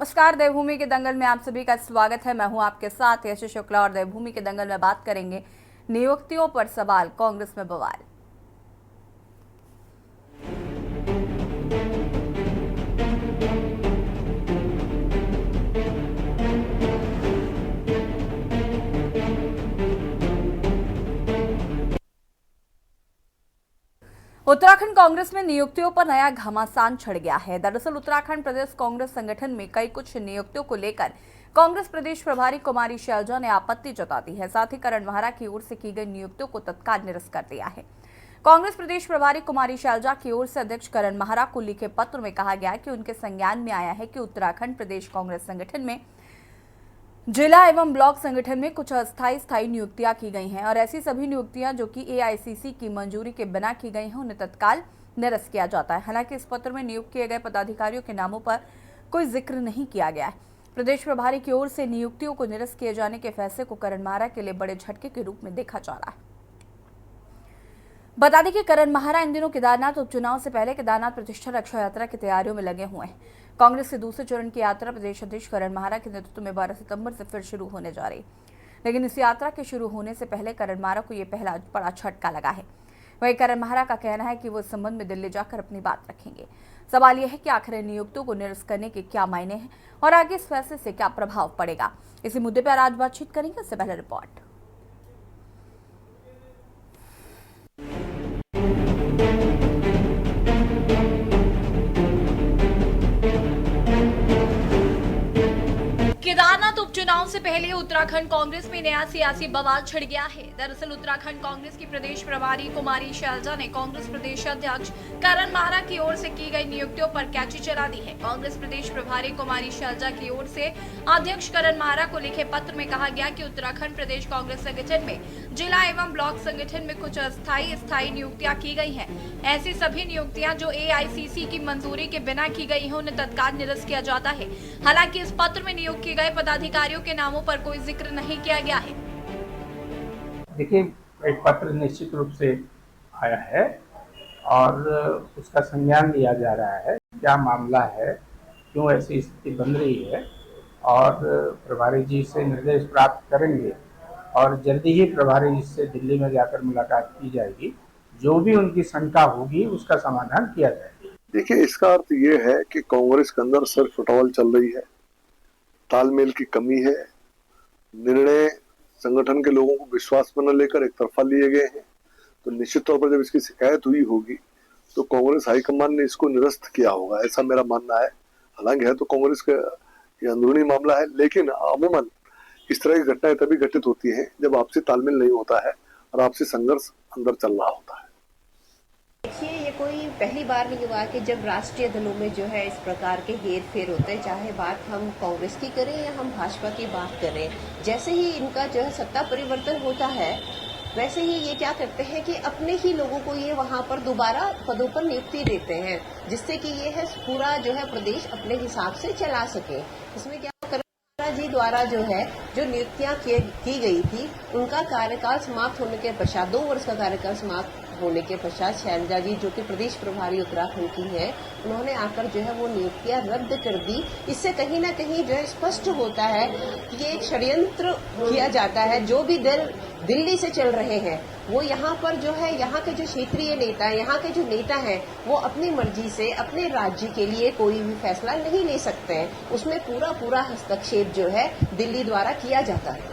नमस्कार। देवभूमि के दंगल में आप सभी का स्वागत है। मैं हूं आपके साथ यश शुक्ला और देवभूमि के दंगल में बात करेंगे नियुक्तियों पर सवाल, कांग्रेस में बवाल। उत्तराखंड कांग्रेस में नियुक्तियों पर नया घमासान छिड़ गया है। दरअसल उत्तराखंड प्रदेश कांग्रेस संगठन में कई कुछ नियुक्तियों को लेकर कांग्रेस प्रदेश प्रभारी कुमारी शैलजा ने आपत्ति जता दी है। साथ ही करण महरा की ओर से की गई नियुक्तियों को तत्काल निरस्त कर दिया है। कांग्रेस प्रदेश प्रभारी कुमारी शैलजा की ओर से अध्यक्ष करण महरा को लिखे पत्र में कहा गया कि उनके संज्ञान में आया है कि उत्तराखंड प्रदेश कांग्रेस संगठन में जिला एवं ब्लॉक संगठन में कुछ अस्थायी स्थायी नियुक्तियां की गई हैं और ऐसी सभी नियुक्तियां जो कि एआईसीसी की मंजूरी के बिना की गई हैं उन्हें तत्काल निरस्त किया जाता है। हालांकि इस पत्र में नियुक्त किए गए पदाधिकारियों के नामों पर कोई जिक्र नहीं किया गया है। प्रदेश प्रभारी की ओर से नियुक्तियों को निरस्त किए जाने के फैसले को करण महरा के लिए बड़े झटके के रूप में देखा जा रहा है। बता दें कि करण महरा इन दिनों केदारनाथ उपचुनाव से पहले केदारनाथ प्रतिष्ठा रक्षा यात्रा की तैयारियों में लगे हुए हैं। कांग्रेस के दूसरे चरण की यात्रा प्रदेश अध्यक्ष करण महरा के नेतृत्व में 12 सितंबर से फिर शुरू होने जा रही, लेकिन इस यात्रा के शुरू होने से पहले करण महरा को यह पहला बड़ा झटका लगा है। वहीं करण महरा का कहना है कि वो इस संबंध में दिल्ली जाकर अपनी बात रखेंगे। सवाल यह है कि आखिर नियुक्तियों को निरस्त करने के क्या मायने हैं और आगे इस फैसले से क्या प्रभाव पड़ेगा। इसी मुद्दे पर आज बातचीत करेंगे। इससे पहले रिपोर्ट। केदारनाथ उपचुनाव से पहले उत्तराखंड कांग्रेस में नया सियासी बवाल छिड़ गया है। दरअसल उत्तराखंड कांग्रेस की प्रदेश प्रभारी कुमारी शैलजा ने कांग्रेस प्रदेश अध्यक्ष करण महरा की ओर से की गई नियुक्तियों पर कैची चला दी है। कांग्रेस प्रदेश प्रभारी कुमारी शैलजा की ओर से अध्यक्ष करण महरा को लिखे पत्र में कहा गया कि उत्तराखंड प्रदेश कांग्रेस संगठन में जिला एवं ब्लॉक संगठन में कुछ अस्थायी स्थायी नियुक्तियां की गई हैं। ऐसी सभी नियुक्तियां जो एआईसीसी की मंजूरी के बिना की गई हैं उन्हें तत्काल निरस्त किया जाता है। हालांकि इस पत्र में नियुक्त किए गए पदाधिकारियों के नामों पर कोई जिक्र नहीं किया गया है। देखिए, एक पत्र निश्चित रूप से आया है और उसका संज्ञान लिया जा रहा है। क्या मामला है, क्यों ऐसी स्थिति बन रही है, और प्रभारी जी से निर्देश प्राप्त करेंगे और जल्दी ही प्रभारी जी से दिल्ली में जाकर मुलाकात की जाएगी। जो भी उनकी शंका होगी उसका समाधान किया जाएगा। देखिए, इसका अर्थ ये है कि कांग्रेस के अंदर सर फुटबॉल चल रही है, तालमेल की कमी है, निर्णय संगठन के लोगों को विश्वास में न लेकर एक तरफा लिए गए हैं। तो निश्चित तौर पर जब इसकी शिकायत हुई होगी तो कांग्रेस हाईकमान ने इसको निरस्त किया होगा, ऐसा मेरा मानना है। हालांकि है तो कांग्रेस का ये अंदरूनी मामला है, लेकिन अमूमन इस तरह की घटनाएं तभी घटित होती हैं जब आपसी तालमेल नहीं होता है और आपसी संघर्ष अंदर चल रहा होता है। देखिए, ये कोई पहली बार नहीं हुआ कि जब राष्ट्रीय दलों में जो है इस प्रकार के हेर फेर होते हैं, चाहे बात हम कांग्रेस की करें या हम भाजपा की बात करें। जैसे ही इनका जो है सत्ता परिवर्तन होता है, वैसे ही ये क्या करते हैं कि अपने ही लोगों को ये वहां पर दोबारा पदों पर नियुक्ति देते हैं, जिससे कि ये है पूरा जो है प्रदेश अपने हिसाब से चला सके। इसमें क्या जी द्वारा जो है जो नियुक्तियां की गई थी, उनका कार्यकाल समाप्त होने के पश्चात 2 वर्ष का कार्यकाल समाप्त होने के पश्चात शैलजा जी जो कि प्रदेश प्रभारी उत्तराखंड की हैं, उन्होंने आकर जो है वो नियुक्तियां रद्द कर दी। इससे कहीं ना कहीं जो है स्पष्ट होता है कि ये एक षड्यंत्र किया जाता है। जो भी दल दिल्ली से चल रहे हैं वो यहाँ पर जो है यहाँ के जो क्षेत्रीय नेता हैं, यहाँ के जो नेता हैं, वो अपनी मर्जी से अपने राज्य के लिए कोई भी फैसला नहीं ले सकते हैं। उसमें पूरा हस्तक्षेप जो है दिल्ली द्वारा किया जाता है।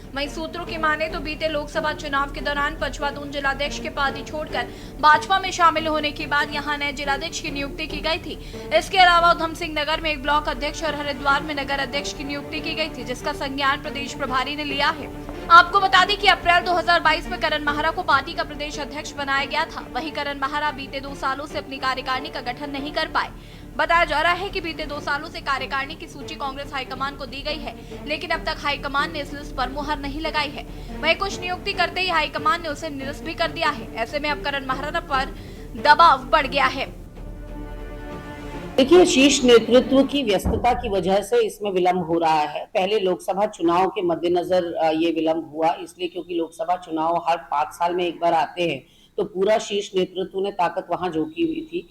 वहीं सूत्रों की माने तो बीते लोकसभा चुनाव के दौरान पचवादून जिलाध्यक्ष के पद छोड़कर भाजपा में शामिल होने के बाद यहां नए जिलाध्यक्ष की नियुक्ति की गई थी। इसके अलावा उधम सिंह नगर में एक ब्लॉक अध्यक्ष और हरिद्वार में नगर अध्यक्ष की नियुक्ति की गई थी, जिसका संज्ञान प्रदेश प्रभारी ने लिया है। आपको बता दें कि अप्रैल 2022 में करण महरा को पार्टी का प्रदेश अध्यक्ष बनाया गया था। वहीं करण महरा बीते 2 सालों से अपनी कार्यकारिणी का गठन नहीं कर पाए। बताया जा रहा है कि बीते 2 सालों से कार्यकारिणी की सूची कांग्रेस हाईकमान को दी गई है, लेकिन अब तक हाईकमान ने इस लिस्ट पर मुहर नहीं लगाई है। वहीं कुछ नियुक्ति करते ही हाईकमान ने उसे निरस्त भी कर दिया है। ऐसे में अब करण महरा पर दबाव बढ़ गया है। देखिए, शीर्ष नेतृत्व की व्यस्तता की वजह से इसमें विलंब हो रहा है। पहले लोकसभा चुनाव के मद्देनजर ये विलंब हुआ, इसलिए क्योंकि लोकसभा चुनाव हर 5 साल में एक बार आते हैं, तो पूरा शीर्ष नेतृत्व ने ताकत वहां झोंकी हुई थी।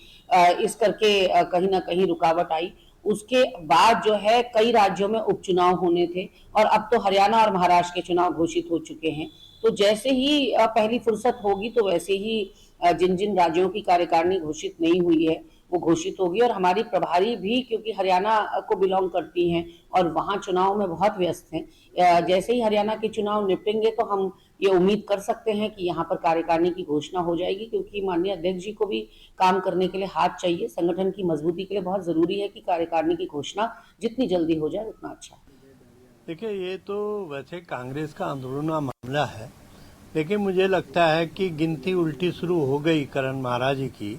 इस करके कहीं ना कहीं रुकावट आई। उसके बाद जो है कई राज्यों में उपचुनाव होने थे और अब तो हरियाणा और महाराष्ट्र के चुनाव घोषित हो चुके हैं। तो जैसे ही पहली फुर्सत होगी तो वैसे ही जिन जिन राज्यों की कार्यकारिणी घोषित नहीं हुई है वो घोषित होगी। और हमारी प्रभारी भी क्योंकि हरियाणा को बिलोंग करती हैं और वहाँ चुनाव में बहुत व्यस्त हैं, जैसे ही हरियाणा के चुनाव निपटेंगे तो हम ये उम्मीद कर सकते हैं कि यहाँ पर कार्यकारिणी की घोषणा हो जाएगी, क्योंकि माननीय अध्यक्ष जी को भी काम करने के लिए हाथ चाहिए। संगठन की मजबूती के लिए बहुत जरूरी है कि कार्यकारिणी की घोषणा जितनी जल्दी हो जाए उतना अच्छा। देखिए, ये तो वैसे कांग्रेस का अंदरूनी मामला है, लेकिन मुझे लगता है कि गिनती उल्टी शुरू हो गई करण महाराज जी की,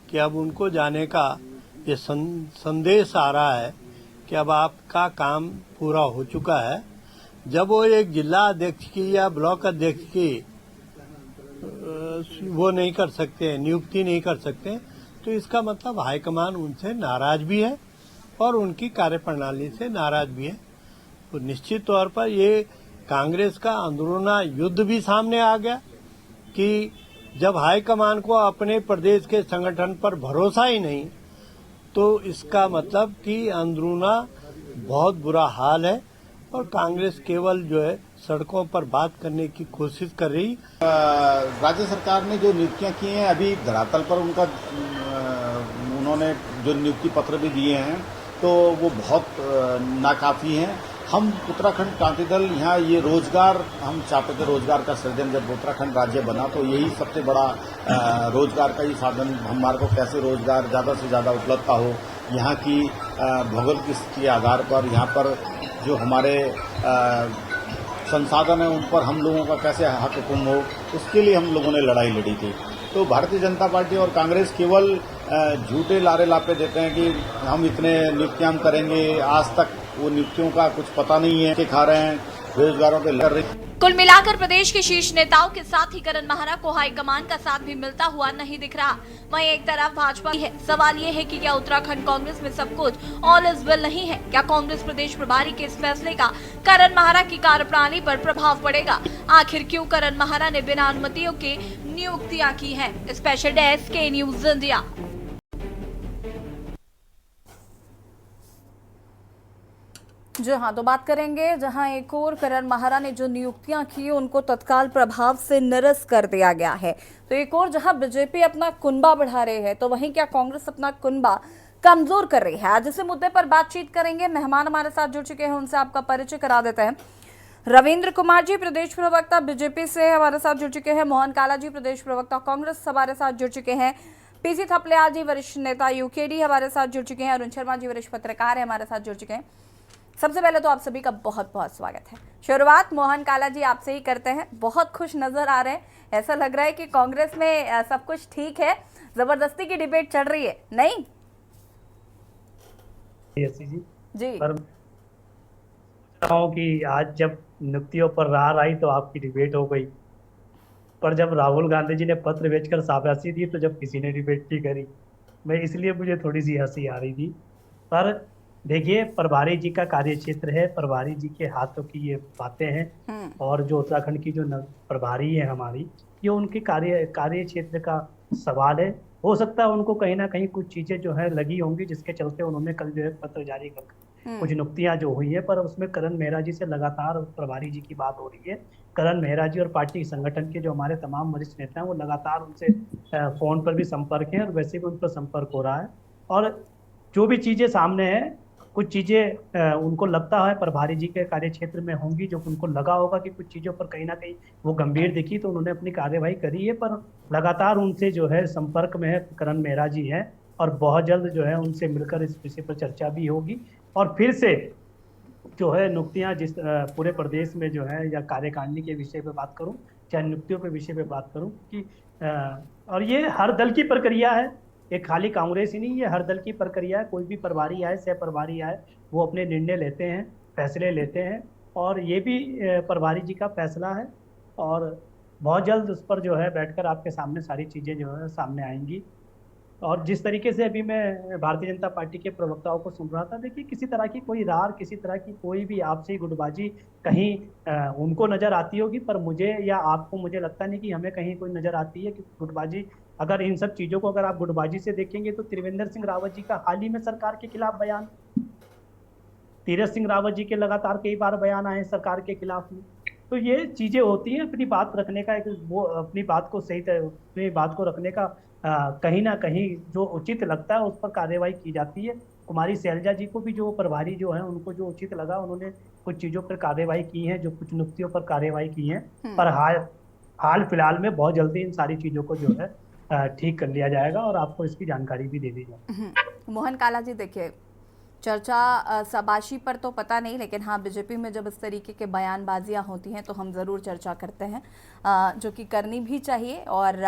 कि अब उनको जाने का ये संदेश आ रहा है कि अब आपका काम पूरा हो चुका है। जब वो एक जिला अध्यक्ष की या ब्लॉक अध्यक्ष की वो नहीं कर सकते, नियुक्ति नहीं कर सकते, तो इसका मतलब हाईकमान उनसे नाराज भी है और उनकी कार्यप्रणाली से नाराज भी है। तो निश्चित तौर पर ये कांग्रेस का अंदरूना युद्ध भी सामने आ गया कि जब हाईकमान को अपने प्रदेश के संगठन पर भरोसा ही नहीं, तो इसका मतलब कि अंदरूना बहुत बुरा हाल है और कांग्रेस केवल जो है सड़कों पर बात करने की कोशिश कर रही। राज्य सरकार ने जो नियुक्तियां की हैं अभी धरातल पर उनका उन्होंने जो नियुक्ति पत्र भी दिए हैं तो वो बहुत नाकाफी हैं। हम उत्तराखंड क्रांति दल यहाँ ये रोजगार हम चाहते थे, रोजगार का सृजन, जब उत्तराखंड राज्य बना तो यही सबसे बड़ा रोजगार का ही साधन, हमारे को कैसे रोजगार ज़्यादा से ज़्यादा उपलब्ध हो। यहाँ की भौगोलिक स्थिति के आधार पर यहाँ पर जो हमारे संसाधन है उन पर हम लोगों का कैसे हक हुकुम हो, उसके लिए हम लोगों ने लड़ाई लड़ी थी। तो भारतीय जनता पार्टी और कांग्रेस केवल झूठे लारे लापे देते हैं कि हम इतने नियुक्तियां करेंगे, आज तक वो नियुक्तियों का कुछ पता नहीं है कि खा रहे हैं, बेरोजगारों के लड़ रहे। कुल मिलाकर प्रदेश के शीर्ष नेताओं के साथ ही करण महारा को हाईकमान का साथ भी मिलता हुआ नहीं दिख रहा। वहीं एक तरफ भाजपा है। सवाल ये है कि क्या उत्तराखंड कांग्रेस में सब कुछ ऑल इज वेल नहीं है? क्या कांग्रेस प्रदेश प्रभारी के इस फैसले का करण महारा की कार्यप्रणाली पर प्रभाव पड़ेगा? आखिर क्यों करण महारा ने बिना अनुमतियों के नियुक्तियां की हैं? स्पेशल डेस्क के न्यूज इंडिया। जी हाँ, तो बात करेंगे जहां एक और करण महारा ने जो नियुक्तियां की उनको तत्काल प्रभाव से निरस्त कर दिया गया है, तो एक और जहां बीजेपी अपना कुनबा बढ़ा रही है तो वहीं क्या कांग्रेस अपना कुनबा कमजोर कर रही है? आज इस मुद्दे पर बातचीत करेंगे। मेहमान हमारे साथ जुड़ चुके हैं, उनसे आपका परिचय करा देते हैं। रविंद्र कुमार जी प्रदेश प्रवक्ता बीजेपी से हमारे साथ जुड़ चुके हैं। मोहन काला जी प्रदेश प्रवक्ता कांग्रेस हमारे साथ जुड़ चुके हैं। पीसी थपलियाल जी वरिष्ठ नेता यूकेडी हमारे साथ जुड़ चुके हैं। अरुण शर्मा जी वरिष्ठ पत्रकार है हमारे साथ जुड़ चुके हैं। सबसे पहले तो आप सभी का बहुत बहुत स्वागत है। शुरुआत मोहन काला जी आपसे ही करते हैं। बहुत खुश नजर आ रहे हैं, ऐसा लग रहा है कि कांग्रेस में सब कुछ ठीक है, जबरदस्ती की डिबेट चल रही है, नहीं? जी पर कि आज जब नियुक्तियों पर रार आई तो आपकी डिबेट हो गई, पर जब राहुल गांधी जी ने पत्र भेजकर शाबाशी दी तो जब किसी ने डिबेट नहीं करी, मैं इसलिए मुझे थोड़ी सी हंसी आ रही थी। पर देखिए, प्रभारी जी का कार्य क्षेत्र है, प्रभारी जी के हाथों की ये बातें हैं और जो उत्तराखंड की जो प्रभारी है हमारी, ये उनके कार्य क्षेत्र का सवाल है। हो सकता है उनको कहीं ना कहीं कुछ चीजें जो है लगी होंगी जिसके चलते उन्होंने कल जो है पत्र जारी कर कुछ नियुक्तियां जो हुई है, पर उसमें करण मेहरा जी से लगातार प्रभारी जी की बात हो रही है। करण मेहरा जी और पार्टी संगठन के जो हमारे तमाम वरिष्ठ नेता हैं वो लगातार उनसे फोन पर भी संपर्क है और वैसे भी उन पर संपर्क हो रहा है। और जो भी चीजें सामने है, कुछ चीज़ें उनको लगता है प्रभारी जी के कार्य क्षेत्र में होंगी, जो उनको लगा होगा कि कुछ चीज़ों पर कहीं ना कहीं वो गंभीर दिखी तो उन्होंने अपनी कार्यवाही करी है। पर लगातार उनसे जो है संपर्क में है करण मेहरा जी हैं और बहुत जल्द जो है उनसे मिलकर इस विषय पर चर्चा भी होगी और फिर से जो है नियुक्तियाँ जिस पूरे प्रदेश में जो है या कार्यकारिणी के विषय पर बात करूँ चाहे नियुक्तियों के विषय पर बात करूँ कि और ये हर दल की प्रक्रिया है, एक खाली कांग्रेस ही नहीं, ये हर दल की प्रक्रिया है। कोई भी प्रभारी आए, सह प्रभारी आए, वो अपने निर्णय लेते हैं, फैसले लेते हैं और ये भी प्रभारी जी का फैसला है और बहुत जल्द उस पर जो है बैठकर आपके सामने सारी चीज़ें जो है सामने आएंगी। और जिस तरीके से अभी मैं भारतीय जनता पार्टी के प्रवक्ताओं को सुन रहा था, देखिए किसी तरह की कोई रार, किसी तरह की कोई भी आपसी गुटबाजी कहीं उनको नजर आती होगी, पर मुझे या आपको, मुझे लगता नहीं कि हमें कहीं कोई नजर आती है कि गुटबाजी। अगर इन सब चीजों को अगर आप गुटबाजी से देखेंगे तो त्रिवेंद्र सिंह रावत जी का हाल ही में सरकार के खिलाफ बयान, तीरथ सिंह रावत जी के लगातार कई बार बयान आए सरकार के खिलाफ में। तो ये चीजें होती हैं, अपनी बात रखने का एक वो, अपनी बात को सही अपनी बात को रखने का कहीं ना कहीं जो उचित लगता है उस पर कार्रवाई की जाती है। कुमारी शैलजा जी को भी जो प्रभारी जो है उनको जो उचित लगा, उन्होंने कुछ चीजों पर कार्रवाई की है, जो कुछ नुक्तियों पर कार्रवाई की है। पर हाल फिलहाल में बहुत जल्दी इन सारी चीजों को जो है ठीक कर लिया जाएगा और आपको इसकी जानकारी भी दे दी जाएगी। मोहन काला जी, देखिए चर्चा शाबाशी पर तो पता नहीं, लेकिन हाँ बीजेपी में जब इस तरीके के बयानबाजियां होती हैं तो हम ज़रूर चर्चा करते हैं, जो कि करनी भी चाहिए। और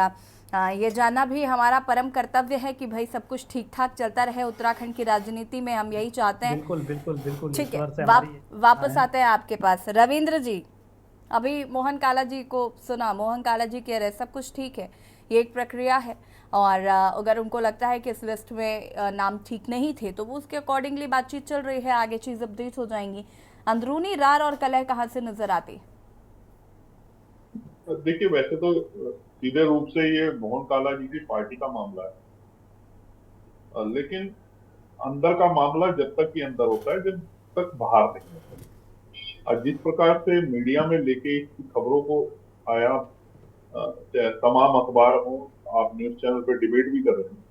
ये जानना भी हमारा परम कर्तव्य है कि भाई सब कुछ ठीक ठाक चलता रहे उत्तराखंड की राजनीति में, हम यही चाहते हैं। बिल्कुल बिल्कुल बिल्कुल। ठीक है, वापस आते हैं आपके पास। रविंद्र जी, अभी मोहन काला जी को सुना, मोहन काला जी कह रहे सब कुछ ठीक है, ये एक प्रक्रिया है, और अगर उनको लगता है कि इस लिस्ट में नाम ठीक नहीं थे तो वो उसके अकॉर्डिंगली बातचीत चल रही है, आगे चीज अपडेट हो जाएंगी। अंदरूनी रार और कलह कहाँ से नजर आती है? देखिए, वैसे तो सीधे रूप से ये मोहन काला जी की पार्टी का मामला है, लेकिन अंदर का मामला जब तक ही अंदर होता है, जब तक बाहर नहीं होता। और जिस प्रकार से मीडिया में लेके इसकी खबरों को आया, तमाम अखबार हो, आप न्यूज चैनल पे डिबेट भी कर रहे हैं,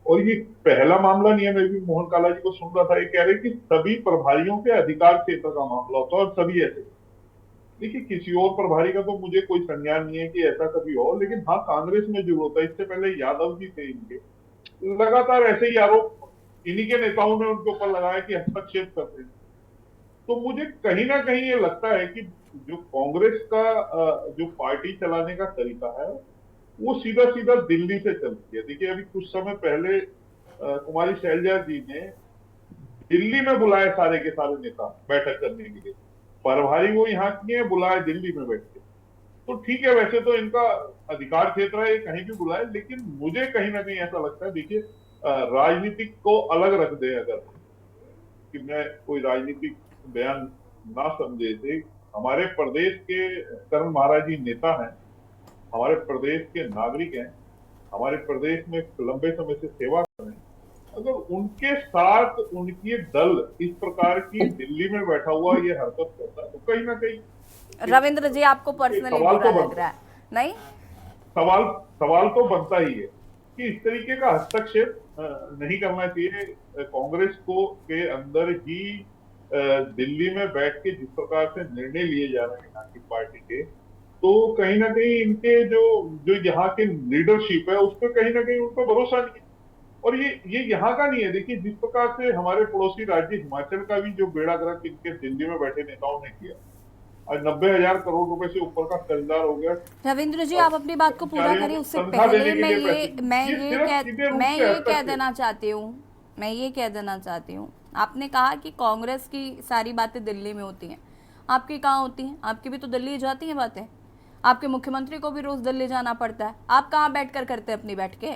और ये पहला मामला नहीं है। मैं भी मोहन काला जी को सुन रहा था, ये कह रहे कि सभी प्रभारियों के अधिकार क्षेत्र का मामला होता है और सभी ऐसे। देखिए, किसी और प्रभारी का तो मुझे कोई संज्ञान नहीं है कि ऐसा कभी हो, लेकिन हाँ कांग्रेस में जो होता है, इससे पहले यादव जी थे, इनके लगातार ऐसे ही आरोप इन्हीं के नेताओं ने उनके ऊपर लगाया कि हस्तक्षेप करते हैं। तो मुझे कहीं ना कहीं ये लगता है कि जो कांग्रेस का जो पार्टी चलाने का तरीका है वो सीधा सीधा दिल्ली से चलती है। देखिए, अभी कुछ समय पहले कुमारी शैलजा जी ने दिल्ली में बुलाए सारे के सारे नेता बैठक करने के लिए, प्रभारी वो यहाँ की है, बुलाए दिल्ली में बैठ के। तो ठीक है, वैसे तो इनका अधिकार क्षेत्र है, ये कहीं भी बुलाए, लेकिन मुझे कहीं ना कहीं ऐसा लगता है, देखिए राजनीतिक को अलग रख दे, अगर कि मैं कोई राजनीतिक बयान ना समझे थे, हमारे प्रदेश के करण महाराज जी नेता हैं, हमारे प्रदेश के नागरिक हैं, हमारे प्रदेश में लंबे समय से सेवा कर रहे हैं। अगर उनके साथ उनकी दल इस प्रकार की दिल्ली में बैठा हुआ ये हरकत करता है, तो कहीं ना कहीं रविंद्र जी आपको पर्सनली बुरा लग रहा है? नहीं, सवाल तो बनता ही है कि इस तरीके का हस्तक्षेप नहीं करना चाहिए। कांग्रेस को के अंदर ही दिल्ली में बैठ के जिस प्रकार से निर्णय लिए जा रहे हैं यहाँ की पार्टी के, तो कहीं ना कहीं इनके जो यहाँ के लीडरशिप है उस पर कहीं ना कहीं उनको भरोसा नहीं है। और ये यहाँ का नहीं है। देखिए, जिस प्रकार से हमारे पड़ोसी राज्य हिमाचल का भी जो बेड़ा गर्क इनके दिल्ली में बैठे नेताओं ने किया, आज 90,000 करोड़ रुपए से ऊपर का कर्जदार हो गया। रविंद्र जी आप अपनी बात को पूरा करिए, उससे पहले मैं ये कह देना चाहती हूँ, आपने कहा कि कांग्रेस की सारी बातें दिल्ली में होती हैं, आपकी कहाँ होती हैं? आपकी भी तो दिल्ली जाती हैं बातें, आपके मुख्यमंत्री को भी रोज दिल्ली जाना पड़ता है, आप कहाँ बैठकर करते हैं अपनी बैठ के?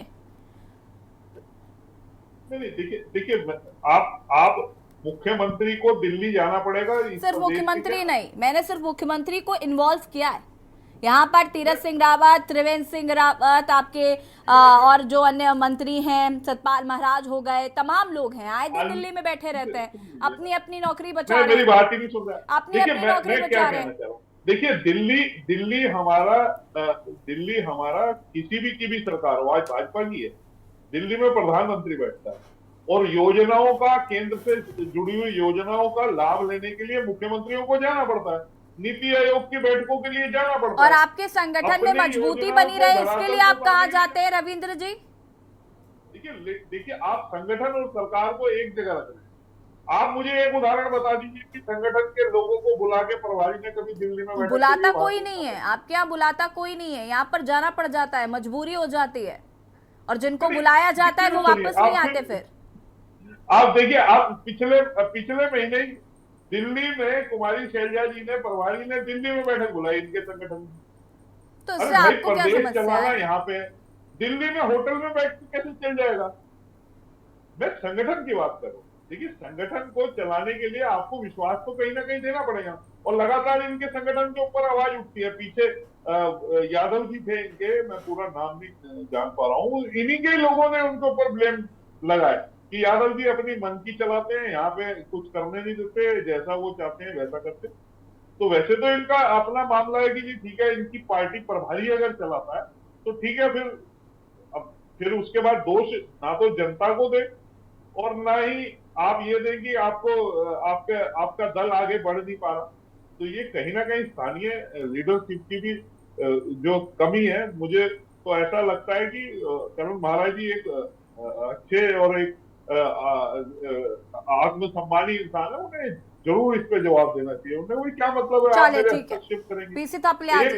नहीं, देखिए आप मुख्यमंत्री को दिल्ली जाना पड़ेगा। सिर्फ मुख्यमंत्री नहीं, मैंने सिर्फ मुख्यमंत्री को इन्वॉल्व किया है यहाँ पर। तीरथ सिंह रावत, त्रिवेंद्र सिंह रावत, आपके और जो अन्य मंत्री हैं, सतपाल महाराज हो गए, तमाम लोग हैं, आए दिन दिल्ली में बैठे रहते हैं, अपनी अपनी नौकरी बचा रहे हैं। मेरी बात ही नहीं सुन रहा, अपनी अपनी नौकरी बचा रहे हैं। देखिए, दिल्ली हमारा किसी भी की भी सरकार हो, आज भाजपा की है, दिल्ली में प्रधानमंत्री बैठता है और योजनाओं का, केंद्र से जुड़ी हुई योजनाओं का लाभ लेने के लिए मुख्यमंत्रियों को जाना पड़ता है, नीति आयोग की बैठकों के लिए जाना पड़ता है। और आपके संगठन में मजबूती बनी रहे, इसके लिए आप कहाँ जाते हैं रविंद्र जी? देखिए, आप संगठन और सरकार को एक जगह रख रहे हैं। आप मुझे एक उदाहरण बता दीजिए कि संगठन के लोगों को बुला के प्रभारी ने कभी दिल्ली में बुलाता कोई नहीं है, आपके यहाँ बुलाता कोई नहीं है, यहाँ पर जाना पड़ जाता है, मजबूरी हो जाती है, और जिनको बुलाया जाता है वो वापस नहीं आते। फिर आप देखिए, आप पिछले महीने दिल्ली में कुमारी शैलजा जी ने, प्रभारी ने दिल्ली में बैठक बुलाई इनके संगठन में। तो इससे आपको क्या समस्या है? यहाँ पे दिल्ली में होटल में बैठ के कैसे चल जाएगा? मैं संगठन की बात कर रहा हूँ। देखिए, संगठन को चलाने के लिए आपको विश्वास तो कहीं ना कहीं देना पड़ेगा, और लगातार इनके संगठन के ऊपर आवाज उठती है। पीछे यादव जी थे इनके, मैं पूरा नाम नहीं जान पा रहा हूँ, इन्हीं के लोगों ने उनके ऊपर ब्लेम लगाया कि यादव जी अपनी मन की चलाते हैं, यहाँ पे कुछ करने नहीं देते, जैसा वो चाहते हैं वैसा करते। तो वैसे तो इनका अपना मामला है कि जी ठीक है, इनकी पार्टी प्रभारी अगर चलाता है तो ठीक है, फिर उसके बाद दोष ना तो जनता को दे और ना ही आप ये दें कि आपका दल आगे बढ़ नहीं पा रहा। तो ये कहीं ना कहीं स्थानीय लीडरशिप की भी जो कमी है। मुझे तो ऐसा लगता है कि करण महाराज जी एक अच्छे और एक आत्मसम्मानी इंसान है, उन्हें जरूर इस पे जवाब देना चाहिए। उन्हें वही क्या मतलब है आप चलिए, मेरे ठीक है। हस्तक्षेप करेंगे? पीसी थापलिया जी,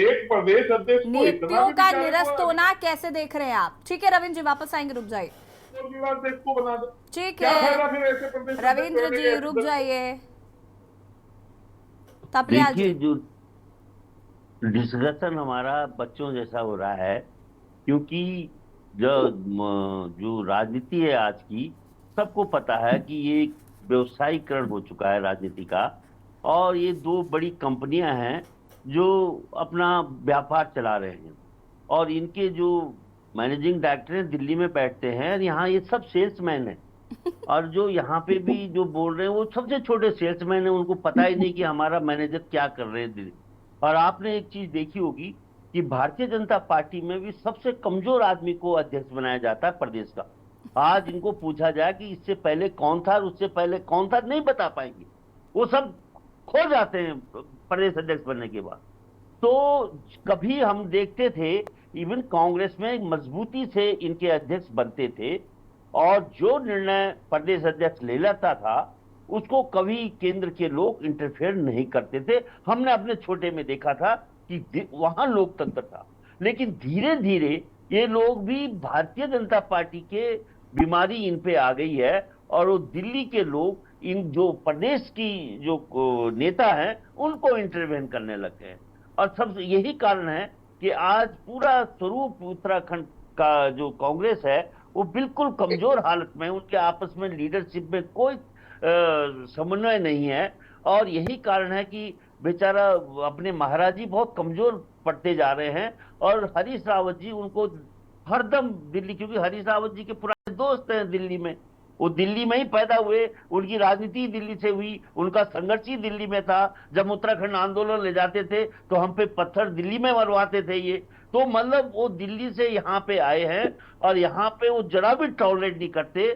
एक प्रदेश अध्यक्ष को इतना नियुक्तियों भी का विचार निरस्त हुआ, होना कैसे देख रहे हैं आप? ठीक है रविंद्र जी, वापस आएंगे, रुक जाइए। और विवाद देश को बना दो। ठीक क्या है फायदा फिर ऐसे प्रदेश रविंद्र अध्यक्ष जी, होने रुक के? जाइए। थापलिया देखिए, जी, जो डिस्कशन हमारा बच्चों जैसा हो रहा है, क्योंकि जो राजनीति है आज की, सबको पता है कि ये एक व्यवसायीकरण हो चुका है राजनीति का, और ये दो बड़ी कंपनियां हैं जो अपना व्यापार चला रहे हैं, और इनके जो मैनेजिंग डायरेक्टर हैं दिल्ली में बैठते हैं, और यहाँ ये सब सेल्समैन हैं, और जो यहाँ पे भी जो बोल रहे हैं वो सबसे छोटे सेल्समैन हैं, उनको पता ही नहीं कि हमारा मैनेजर क्या कर रहे हैं दिल्ली। और आपने एक चीज देखी होगी कि भारतीय जनता पार्टी में भी सबसे कमजोर आदमी को अध्यक्ष बनाया जाता है प्रदेश का। आज इनको पूछा जाए कि इससे पहले कौन था और उससे पहले कौन था, नहीं बता पाएंगे, वो सब खो जाते हैं प्रदेश अध्यक्ष बनने के बाद। तो कभी हम देखते थे इवन कांग्रेस में मजबूती से इनके अध्यक्ष बनते थे, और जो निर्णय प्रदेश अध्यक्ष ले लेता था उसको कभी केंद्र के लोग इंटरफेयर नहीं करते थे। हमने अपने छोटे में देखा था कि वहां लोकतंत्र था, लेकिन धीरे धीरे ये लोग भी, भारतीय जनता पार्टी के बीमारी इन पे आ गई है, और वो दिल्ली के लोग इन जो प्रदेश की जो नेता हैं उनको इंटरवेन करने लग गए। और सबसे यही कारण है कि आज पूरा स्वरूप उत्तराखंड का जो कांग्रेस है वो बिल्कुल कमजोर हालत में, उनके आपस में लीडरशिप में कोई समन्वय नहीं है। और यही कारण है कि बेचारा अपने महाराज जी बहुत कमजोर पड़ते जा रहे हैं, और हरीश रावत जी उनको हरदम दिल्ली, क्योंकि हरीश रावत जी के पुराने दोस्त हैं दिल्ली में, वो दिल्ली में ही पैदा हुए, उनकी राजनीति दिल्ली से हुई, उनका संघर्ष ही दिल्ली में था। जब उत्तराखंड आंदोलन ले जाते थे तो हम पे पत्थर दिल्ली में मरवाते थे ये। तो मतलब वो दिल्ली से यहाँ पे आए हैं, और यहाँ पे वो जरा भी टॉलरेट नहीं करते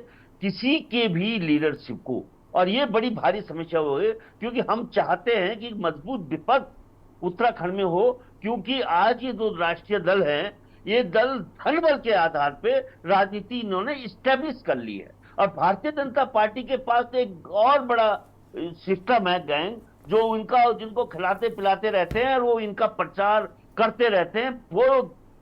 किसी के भी लीडरशिप को, और ये बड़ी भारी समस्या हो गई। क्योंकि हम चाहते हैं कि मजबूत विपक्ष उत्तराखंड में हो, क्योंकि आज ये दो राष्ट्रीय दल हैं, ये दल धन बल के आधार पे राजनीति इन्होंने इस्टेब्लिश कर ली है। और भारतीय जनता पार्टी के पास एक और बड़ा सिस्टम है, गैंग, जो जिनको खिलाते पिलाते रहते हैं और वो इनका प्रचार करते रहते हैं, वो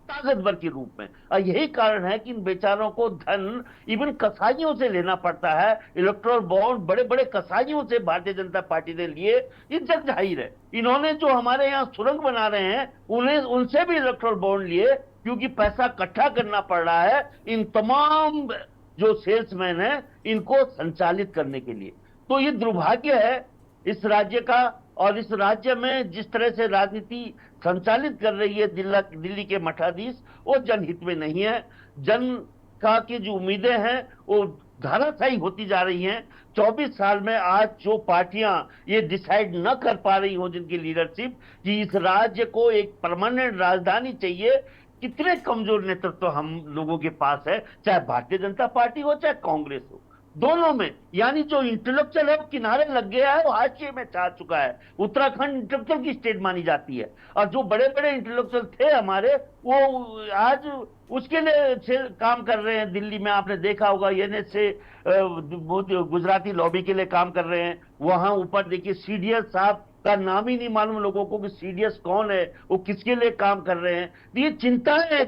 ताकतवर के रूप में। और यही कारण है कि इन बेचारों को धन इवन कसाईयों से लेना पड़ता है। इलेक्ट्रोल बॉन्ड बड़े बड़े कसाईयों से भारतीय जनता पार्टी ने लिए, ये जग जाहिर है। इन्होंने जो हमारे यहाँ सुरंग बना रहे हैं उनसे भी इलेक्ट्रोल बॉन्ड लिए, क्योंकि पैसा इकट्ठा करना पड़ रहा है इन तमाम जो सेल्समैन हैं इनको संचालित करने के लिए। तो ये दुर्भाग्य है इस राज्य का, और इस राज्य में जिस तरह से राजनीति संचालित कर रही है दिल्ली के मठाधीश, वो जनहित में नहीं है। जन का की जो उम्मीदें हैं वो धराशायी होती जा रही हैं। 24 साल में आज जो पार्टियां ये डिसाइड न कर पा रही हो, जिनकी लीडरशिप, कि इस राज्य को एक परमानेंट राजधानी चाहिए, कितने कमजोर नेतृत्व हम लोगों के पास है, चाहे भारतीय जनता पार्टी हो चाहे कांग्रेस हो, दोनों में। यानी जो इंटेलेक्चुअल है वो किनारे लग गया है, वो हाशिए में छा चुका है। उत्तराखंड इंटेलेक्चुअल की स्टेट मानी जाती है, और जो बड़े बड़े इंटेलेक्चुअल थे हमारे, वो आज उसके लिए काम कर रहे हैं दिल्ली में। आपने देखा होगा एनएस से गुजराती लॉबी के लिए काम कर रहे हैं। वहां ऊपर देखिए सीडीएस साहब का नाम ही नहीं मालूम लोगों को कि सीडीएस कौन है, वो किसके लिए काम कर रहे हैं। ये चिंताएं है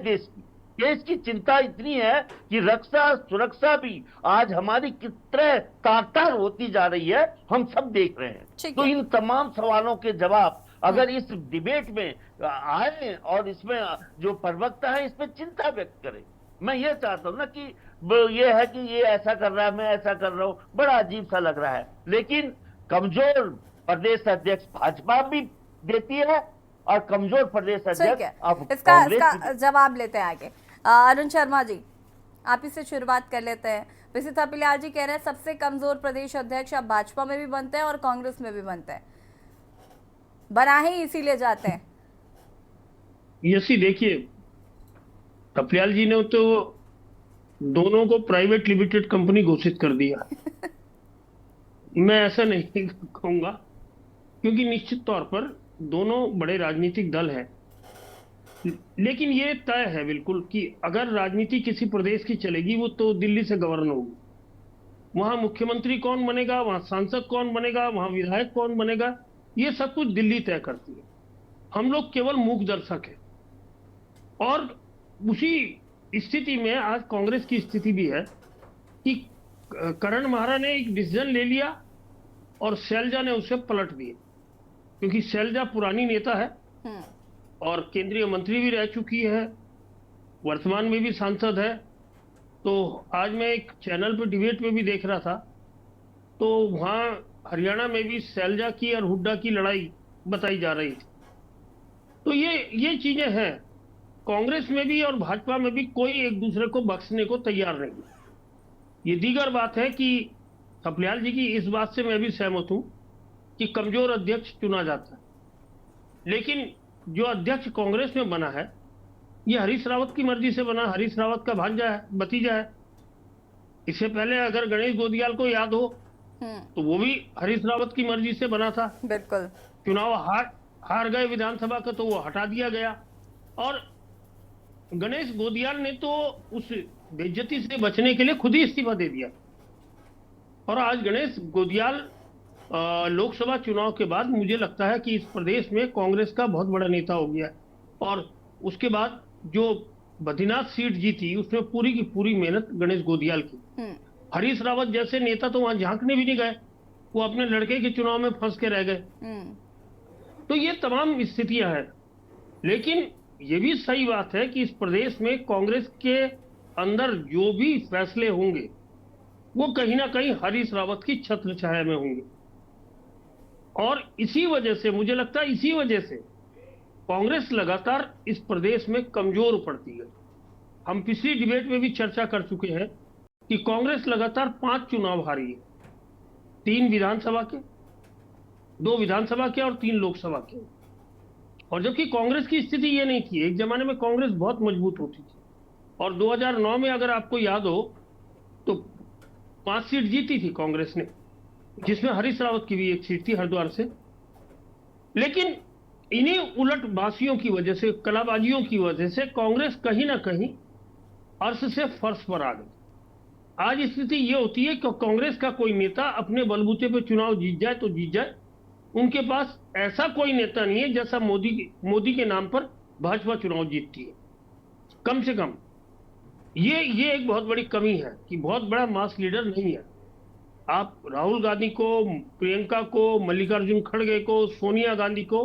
देश की चिंता इतनी है कि रक्षा सुरक्षा भी आज हमारी कितने तार होती जा रही है, हम सब देख रहे हैं। तो इन तमाम सवालों के जवाब अगर इस डिबेट में आए और इसमें जो प्रवक्ता है इस पर चिंता व्यक्त करें। मैं ये चाहता हूं ना कि ये है कि ये ऐसा कर रहा है, मैं ऐसा कर रहा हूं, बड़ा अजीब सा लग रहा है। लेकिन कमजोर प्रदेश अध्यक्ष भाजपा भी देती है और कमजोर प्रदेश ठीक अध्यक्ष है, अब इसका कांग्रेस जवाब लेते हैं आगे। अरुण शर्मा जी, आप इससे शुरुआत कर लेते हैं। वैसे थपलियाल जी कह रहे हैं सबसे कमजोर प्रदेश अध्यक्ष अब भाजपा में भी बनते हैं और कांग्रेस में भी बनते हैं, बना ही इसीलिए जाते हैं। यसी देखिए, थपलियाल जी ने तो दोनों को प्राइवेट लिमिटेड कंपनी घोषित कर दिया। मैं ऐसा नहीं कहूंगा, क्योंकि निश्चित तौर पर दोनों बड़े राजनीतिक दल हैं, लेकिन ये तय है बिल्कुल कि अगर राजनीति किसी प्रदेश की चलेगी वो तो दिल्ली से गवर्न होगी। वहां मुख्यमंत्री कौन बनेगा, वहां सांसद कौन बनेगा, वहां विधायक कौन बनेगा, ये सब कुछ दिल्ली तय करती है। हम लोग केवल मूक दर्शक हैं। और उसी स्थिति में आज कांग्रेस की स्थिति भी है कि करण महारा ने एक डिसीजन ले लिया और शैलजा ने उसे पलट दिया, क्योंकि शैलजा पुरानी नेता है और केंद्रीय मंत्री भी रह चुकी है, वर्तमान में भी सांसद है। तो आज मैं एक चैनल पे डिबेट में भी देख रहा था, तो वहां हरियाणा में भी शैलजा की और हुड्डा की लड़ाई बताई जा रही थी। तो ये चीजें हैं। कांग्रेस में भी और भाजपा में भी कोई एक दूसरे को बख्शने को तैयार नहीं है। ये दीगर बात है कि थपलियाल जी की इस बात से मैं भी सहमत हूं कि कमजोर अध्यक्ष चुना जाता है, लेकिन जो अध्यक्ष कांग्रेस में बना है ये हरीश रावत की मर्जी से बना। हरीश रावत का भांजा है, भतीजा है। इससे पहले अगर गणेश गोदियाल को याद हो तो वो भी हरीश रावत की मर्जी से बना था। बिल्कुल, चुनाव हार गए विधानसभा का तो वो हटा दिया गया, और गणेश गोदियाल ने तो उस बेइज्जती से बचने के लिए खुद ही इस्तीफा दे दिया। और आज गणेश गोदियाल लोकसभा चुनाव के बाद मुझे लगता है कि इस प्रदेश में कांग्रेस का बहुत बड़ा नेता हो गया है। और उसके बाद जो बद्रीनाथ सीट जीती उसमें पूरी की पूरी मेहनत गणेश गोदियाल की। हरीश रावत जैसे नेता तो वहां झांकने भी नहीं गए, वो अपने लड़के के चुनाव में फंस के रह गए। तो ये तमाम स्थितियां हैं, लेकिन ये भी सही बात है कि इस प्रदेश में कांग्रेस के अंदर जो भी फैसले होंगे वो कहीं ना कहीं हरीश रावत की छत्र छाया में होंगे। और इसी वजह से मुझे लगता है, इसी वजह से कांग्रेस लगातार इस प्रदेश में कमजोर पड़ती है। हम पिछली डिबेट में भी चर्चा कर चुके हैं कि कांग्रेस लगातार 5 चुनाव हारी है, 3 विधानसभा के, 2 विधानसभा के और 3 लोकसभा के। और जबकि कांग्रेस की स्थिति ये नहीं थी। एक जमाने में कांग्रेस बहुत मजबूत होती थी और 2009 में अगर आपको याद हो तो 5 सीट जीती थी कांग्रेस ने, जिसमें हरीश रावत की भी एक सीट थी हरिद्वार से। लेकिन इन्हीं उलट बासियों की वजह से, कलाबाजियों की वजह से कांग्रेस कहीं ना कहीं अर्श से फर्श पर आ गई। आज स्थिति ये होती है कि कांग्रेस का कोई नेता अपने बलबूते पे चुनाव जीत जाए तो जीत जाए। उनके पास ऐसा कोई नेता नहीं है जैसा मोदी के नाम पर भाजपा चुनाव जीतती है। कम से कम ये एक बहुत बड़ी कमी है कि बहुत बड़ा मास लीडर नहीं है। आप राहुल गांधी को, प्रियंका को, मल्लिकार्जुन खड़गे को, सोनिया गांधी को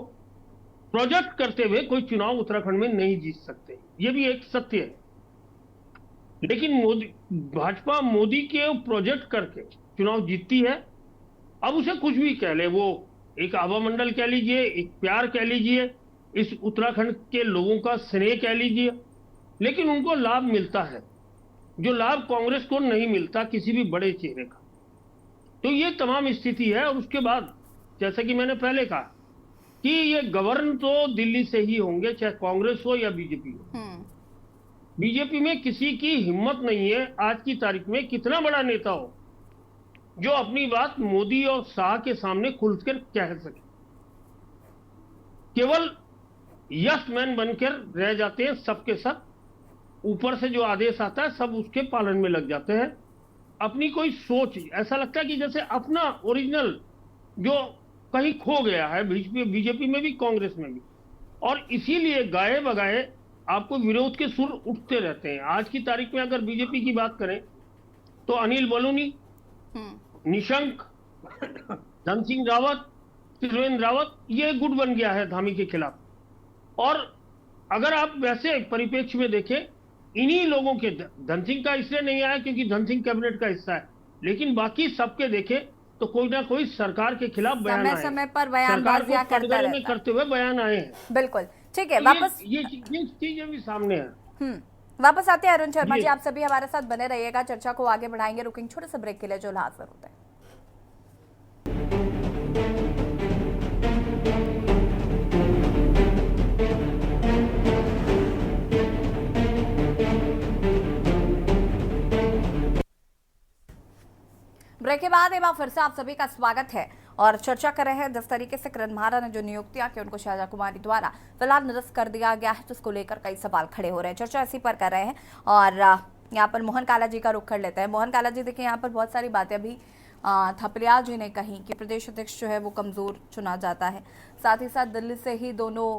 प्रोजेक्ट करते हुए कोई चुनाव उत्तराखंड में नहीं जीत सकते। ये भी एक सत्य है। लेकिन भाजपा मोदी के प्रोजेक्ट करके चुनाव जीतती है। अब उसे कुछ भी कह ले, वो एक आवामंडल कह लीजिए, एक प्यार कह लीजिए, इस उत्तराखंड के लोगों का स्नेह कह लीजिए, लेकिन उनको लाभ मिलता है जो लाभ कांग्रेस को नहीं मिलता किसी भी बड़े चेहरे का। तो ये तमाम स्थिति है। और उसके बाद जैसा कि मैंने पहले कहा कि ये गवर्न तो दिल्ली से ही होंगे, चाहे कांग्रेस हो या बीजेपी हो। बीजेपी में किसी की हिम्मत नहीं है आज की तारीख में, कितना बड़ा नेता हो, जो अपनी बात मोदी और शाह के सामने खुलकर कह सके। केवल यस मैन बनकर रह जाते हैं सबके सब। ऊपर से जो आदेश आता है सब उसके पालन में लग जाते हैं। अपनी कोई सोच, ऐसा लगता है कि जैसे अपना ओरिजिनल जो कहीं खो गया है बीजेपी में भी, कांग्रेस में भी। और इसीलिए गाए बगाए आपको विरोध के सुर उठते रहते हैं। आज की तारीख में अगर बीजेपी की बात करें तो अनिल बलूनी, निशंक, धन सिंह रावत, त्रिवेंद्र रावत, ये गुट बन गया है धामी के खिलाफ। और अगर आप वैसे परिप्रेक्ष्य में देखें, इन्हीं लोगों के, धन सिंह का इसलिए नहीं आया क्योंकि धन सिंह कैबिनेट का हिस्सा है, लेकिन बाकी सबके देखें तो कोई ना कोई सरकार के खिलाफ बयान समय आए, समय पर बयानबाजियां करता कटघरे में रहता है। करते हुए बयान आए हैं। बिल्कुल ठीक है, तो वापस ये चीजें भी सामने है। वापस आते हैं अरुण शर्मा जी। जी, आप सभी हमारे साथ बने रहिएगा, चर्चा को आगे बढ़ाएंगे। रुकेंगे छोटे से ब्रेक के लिए, जो हाजिर होते हैं। ब्रेक के बाद एक बार फिर से आप सभी का स्वागत है और चर्चा कर रहे हैं जिस तरीके से करण महारा ने जो नियुक्तियां की उनको शाहजहां कुमारी द्वारा फिलहाल निरस्त कर दिया गया है, जिसको लेकर कई सवाल खड़े हो रहे हैं। चर्चा इसी पर कर रहे हैं और यहाँ पर मोहन काला जी का रुख कर लेते हैं। मोहन काला जी, देखिए यहाँ पर बहुत सारी बातें अभी थपलियाल जी ने कही कि प्रदेश अध्यक्ष जो है वो कमजोर चुना जाता है, साथ ही साथ दिल्ली से ही दोनों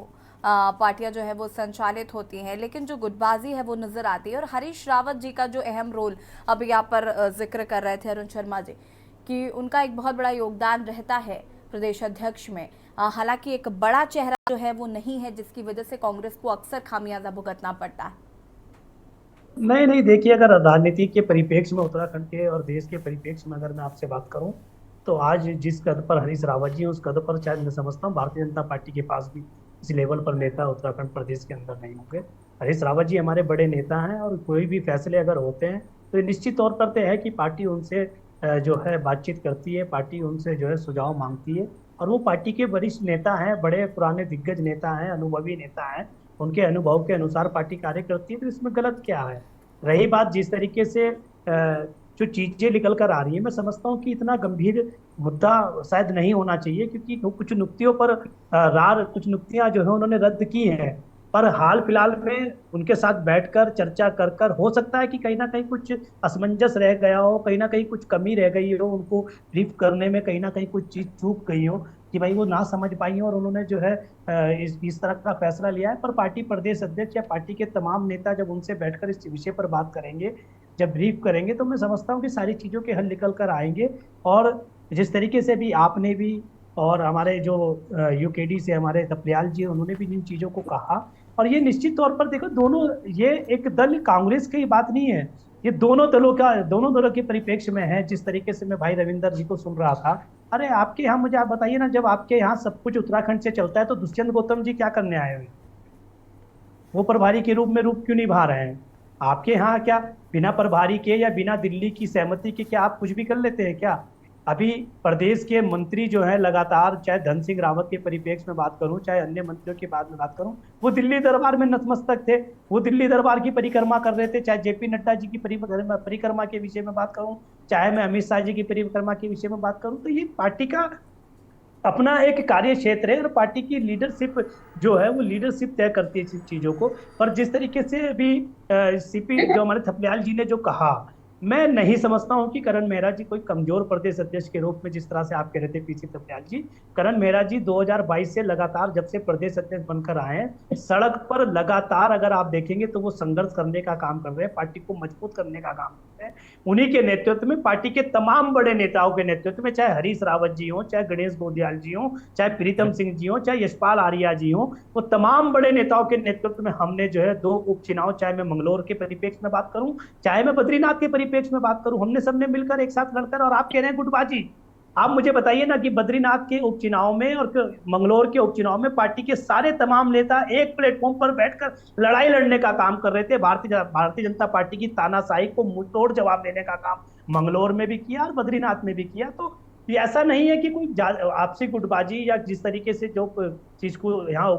पार्टियां जो है वो संचालित होती हैं, लेकिन जो गुटबाजी है वो नजर आती है। और हरीश रावत जी का जो अहम रोल अभी यहाँ पर जिक्र कर रहे थे अरुण शर्मा जी कि उनका एक बहुत बड़ा योगदान रहता है प्रदेश अध्यक्ष में, हालांकि एक बड़ा चेहरा जो है वो नहीं है, जिसकी वजह से कांग्रेस को अक्सर खामियाजा भुगतना पड़ता है। नहीं, देखिए, अगर राजनीति के परिप्रेक्ष्य में, उत्तराखंड के और देश के परिप्रेक्ष्य में अगर मैं आपसे बात करूं, तो आज जिस कद पर हरीश रावत जी हैं उस कद पर शायद मैं समझता हूँ भारतीय जनता पार्टी के पास भी इस लेवल पर नेता उत्तराखंड प्रदेश के अंदर नहीं होंगे। हरीश रावत जी हमारे बड़े नेता हैं और कोई भी फैसले अगर होते हैं तो निश्चित तौर पर तय है कि पार्टी उनसे जो है बातचीत करती है, पार्टी उनसे जो है सुझाव मांगती है, और वो पार्टी के वरिष्ठ नेता हैं, बड़े पुराने दिग्गज नेता हैं, अनुभवी नेता हैं, उनके अनुभव के अनुसार पार्टी कार्य करती है, तो इसमें गलत क्या है। रही बात जिस तरीके से जो चीजें निकल कर आ रही है, मैं समझता हूँ कि इतना गंभीर मुद्दा शायद नहीं होना चाहिए, क्योंकि कुछ नियुक्तियों पर कुछ नियुक्तियां जो है उन्होंने रद्द की हैं, पर हाल फिलहाल में उनके साथ बैठकर चर्चा कर कर हो सकता है कि कहीं ना कहीं कुछ असमंजस रह गया हो, कहीं ना कहीं कुछ कमी रह गई हो, उनको ब्रीफ करने में कहीं ना कहीं कुछ चीज चूक गई हो कि भाई वो ना समझ पाई हो और उन्होंने जो है इस तरह का फैसला लिया है। पर पार्टी प्रदेश अध्यक्ष या पार्टी के तमाम नेता जब उनसे बैठकर इस विषय पर बात करेंगे, जब ब्रीफ करेंगे, तो मैं समझता हूँ कि सारी चीजों के हल निकल कर आएंगे। और जिस तरीके से भी आपने भी और हमारे जो यूकेडी से हमारे थपलियाल जी, उन्होंने भी इन चीजों को कहा, और ये निश्चित तौर पर देखो, दोनों, ये एक दल कांग्रेस की बात नहीं है, ये दोनों दलों के परिप्रेक्ष्य में है। जिस तरीके से मैं भाई रविंदर जी को सुन रहा था, अरे आपके यहाँ, मुझे आप बताइए ना, जब आपके यहाँ सब कुछ उत्तराखंड से चलता है तो दुष्यंत गौतम जी क्या करने आए हुए? वो प्रभारी के रूप में रूप क्यों निभा रहे हैं? आपके यहाँ क्या बिना प्रभारी के या बिना दिल्ली की सहमति के क्या आप कुछ भी कर लेते हैं क्या? अभी प्रदेश के मंत्री जो है लगातार, चाहे धन सिंह रावत के परिप्रेक्ष्य में बात करूं, चाहे अन्य मंत्रियों की बात में बात करूं, वो दिल्ली दरबार में नतमस्तक थे, वो दिल्ली दरबार की परिक्रमा कर रहे थे। चाहे जेपी नड्डा जी की परिक्रमा के विषय में बात करूं, चाहे मैं अमित शाह जी की परिक्रमा के विषय में बात करूं, तो ये पार्टी का अपना एक कार्य क्षेत्र है और पार्टी की लीडरशिप जो है वो लीडरशिप तय करती है चीजों को। पर जिस तरीके से अभी सीपी जो हमारे थपलियाल जी ने जो कहा, मैं नहीं समझता हूं कि करण मेहरा जी कोई कमजोर प्रदेश अध्यक्ष के रूप में, जिस तरह से आप कह रहे थे पीछे थपलियाल जी, करण मेहरा जी 2022 से लगातार जब से प्रदेश अध्यक्ष बनकर आए हैं, सड़क पर लगातार अगर आप देखेंगे तो वो संघर्ष करने का काम कर रहे हैं, पार्टी को मजबूत करने का काम कर रहे हैं। उन्हीं के नेतृत्व में, पार्टी के तमाम बड़े नेताओं के नेतृत्व में, चाहे हरीश रावत जी हो, चाहे गणेश गोदियाल जी हो, चाहे प्रीतम सिंह जी हो, चाहे यशपाल आर्या जी हो, वो तमाम बड़े नेताओं के नेतृत्व में हमने जो है 2 उपचुनाव, चाहे मैं मंगलौर के परिप्रेक्ष्य में बात करूं, चाहे मैं बद्रीनाथ के परिप्रेक्ष्य में बात करूं, हमने सबने मिलकर एक साथ लड़कर, और आप कह रहे हैं गुटबाजी। आप मुझे बताइए ना कि बद्रीनाथ के उपचुनाव में और मंगलौर के उपचुनाव में पार्टी के सारे तमाम नेता एक प्लेटफॉर्म पर बैठकर लड़ाई लड़ने का काम कर रहे थे। भारतीय जनता पार्टी की तानाशाही को मुंहतोड़ जवाब देने का काम मंगलौर में भी किया और बद्रीनाथ में भी किया। तो ये ऐसा नहीं है कि कोई आपसी गुटबाजी या जिस तरीके से जो चीज को यहाँ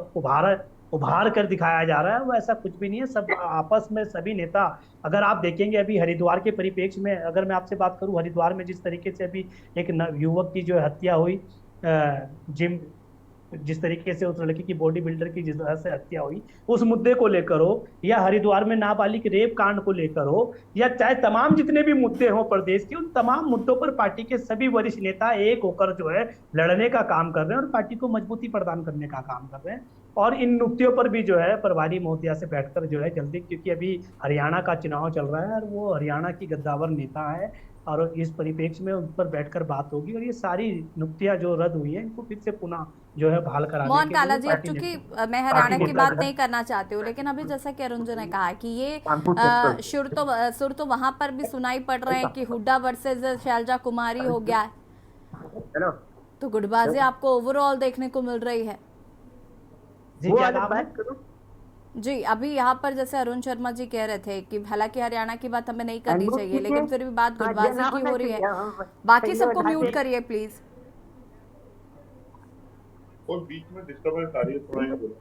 उभार कर दिखाया जा रहा है, वो ऐसा कुछ भी नहीं है। सब आपस में सभी नेता, अगर आप देखेंगे अभी हरिद्वार के परिप्रेक्ष्य में अगर मैं आपसे बात करूं, हरिद्वार में जिस तरीके से अभी एक युवक की जो हत्या हुई, जिस तरीके से उस लड़की की बॉडी बिल्डर की जिस तरह से हत्या हुई, उस मुद्दे को लेकर हो, या हरिद्वार में नाबालिग रेप कांड को लेकर हो, या चाहे तमाम जितने भी मुद्दे हो प्रदेश के, उन तमाम मुद्दों पर पार्टी के सभी वरिष्ठ नेता एक होकर जो है लड़ने का काम कर रहे हैं और पार्टी को मजबूती प्रदान करने का काम कर रहे हैं। और इन नियुक्तियों पर भी जो है प्रभारी महोदया से बैठकर जो है जल्दी, क्योंकि अभी हरियाणा का चुनाव चल रहा है और वो हरियाणा की गद्दावर नेता है, और इस परिप्रेक्ष्य में उन पर बैठकर बात होगी और ये सारी नुक्तियां जो रद्द हुई है इनको फिर से पुनः जो है बहाल कराने मोहन के काला लिए जी, अब पार्टी चूंकि ने मैं हरियाणा पार्टी की ने बात जो है नहीं करना चाहती हूँ, लेकिन अभी जैसा कि अरुण जी ने कहा कि ये सुर तो वहां पर भी सुनाई पड़ रहे हैं कि हुड्डा वर्सेस शैलजा कुमारी हो गया है, तो गुटबाजी आपको ओवरऑल देखने को मिल रही है। जी क्या नाम है? जी, अभी यहाँ पर जैसे अरुण शर्मा जी कह रहे थे कि हालांकि हरियाणा की बात हमें नहीं करनी चाहिए, लेकिन फिर भी बात गुटबाजी की हो रही है। बाकी सबको म्यूट करिए प्लीज। और बीच में डिस्टर्बेंस आ रही है, थोड़ा ये बोलो।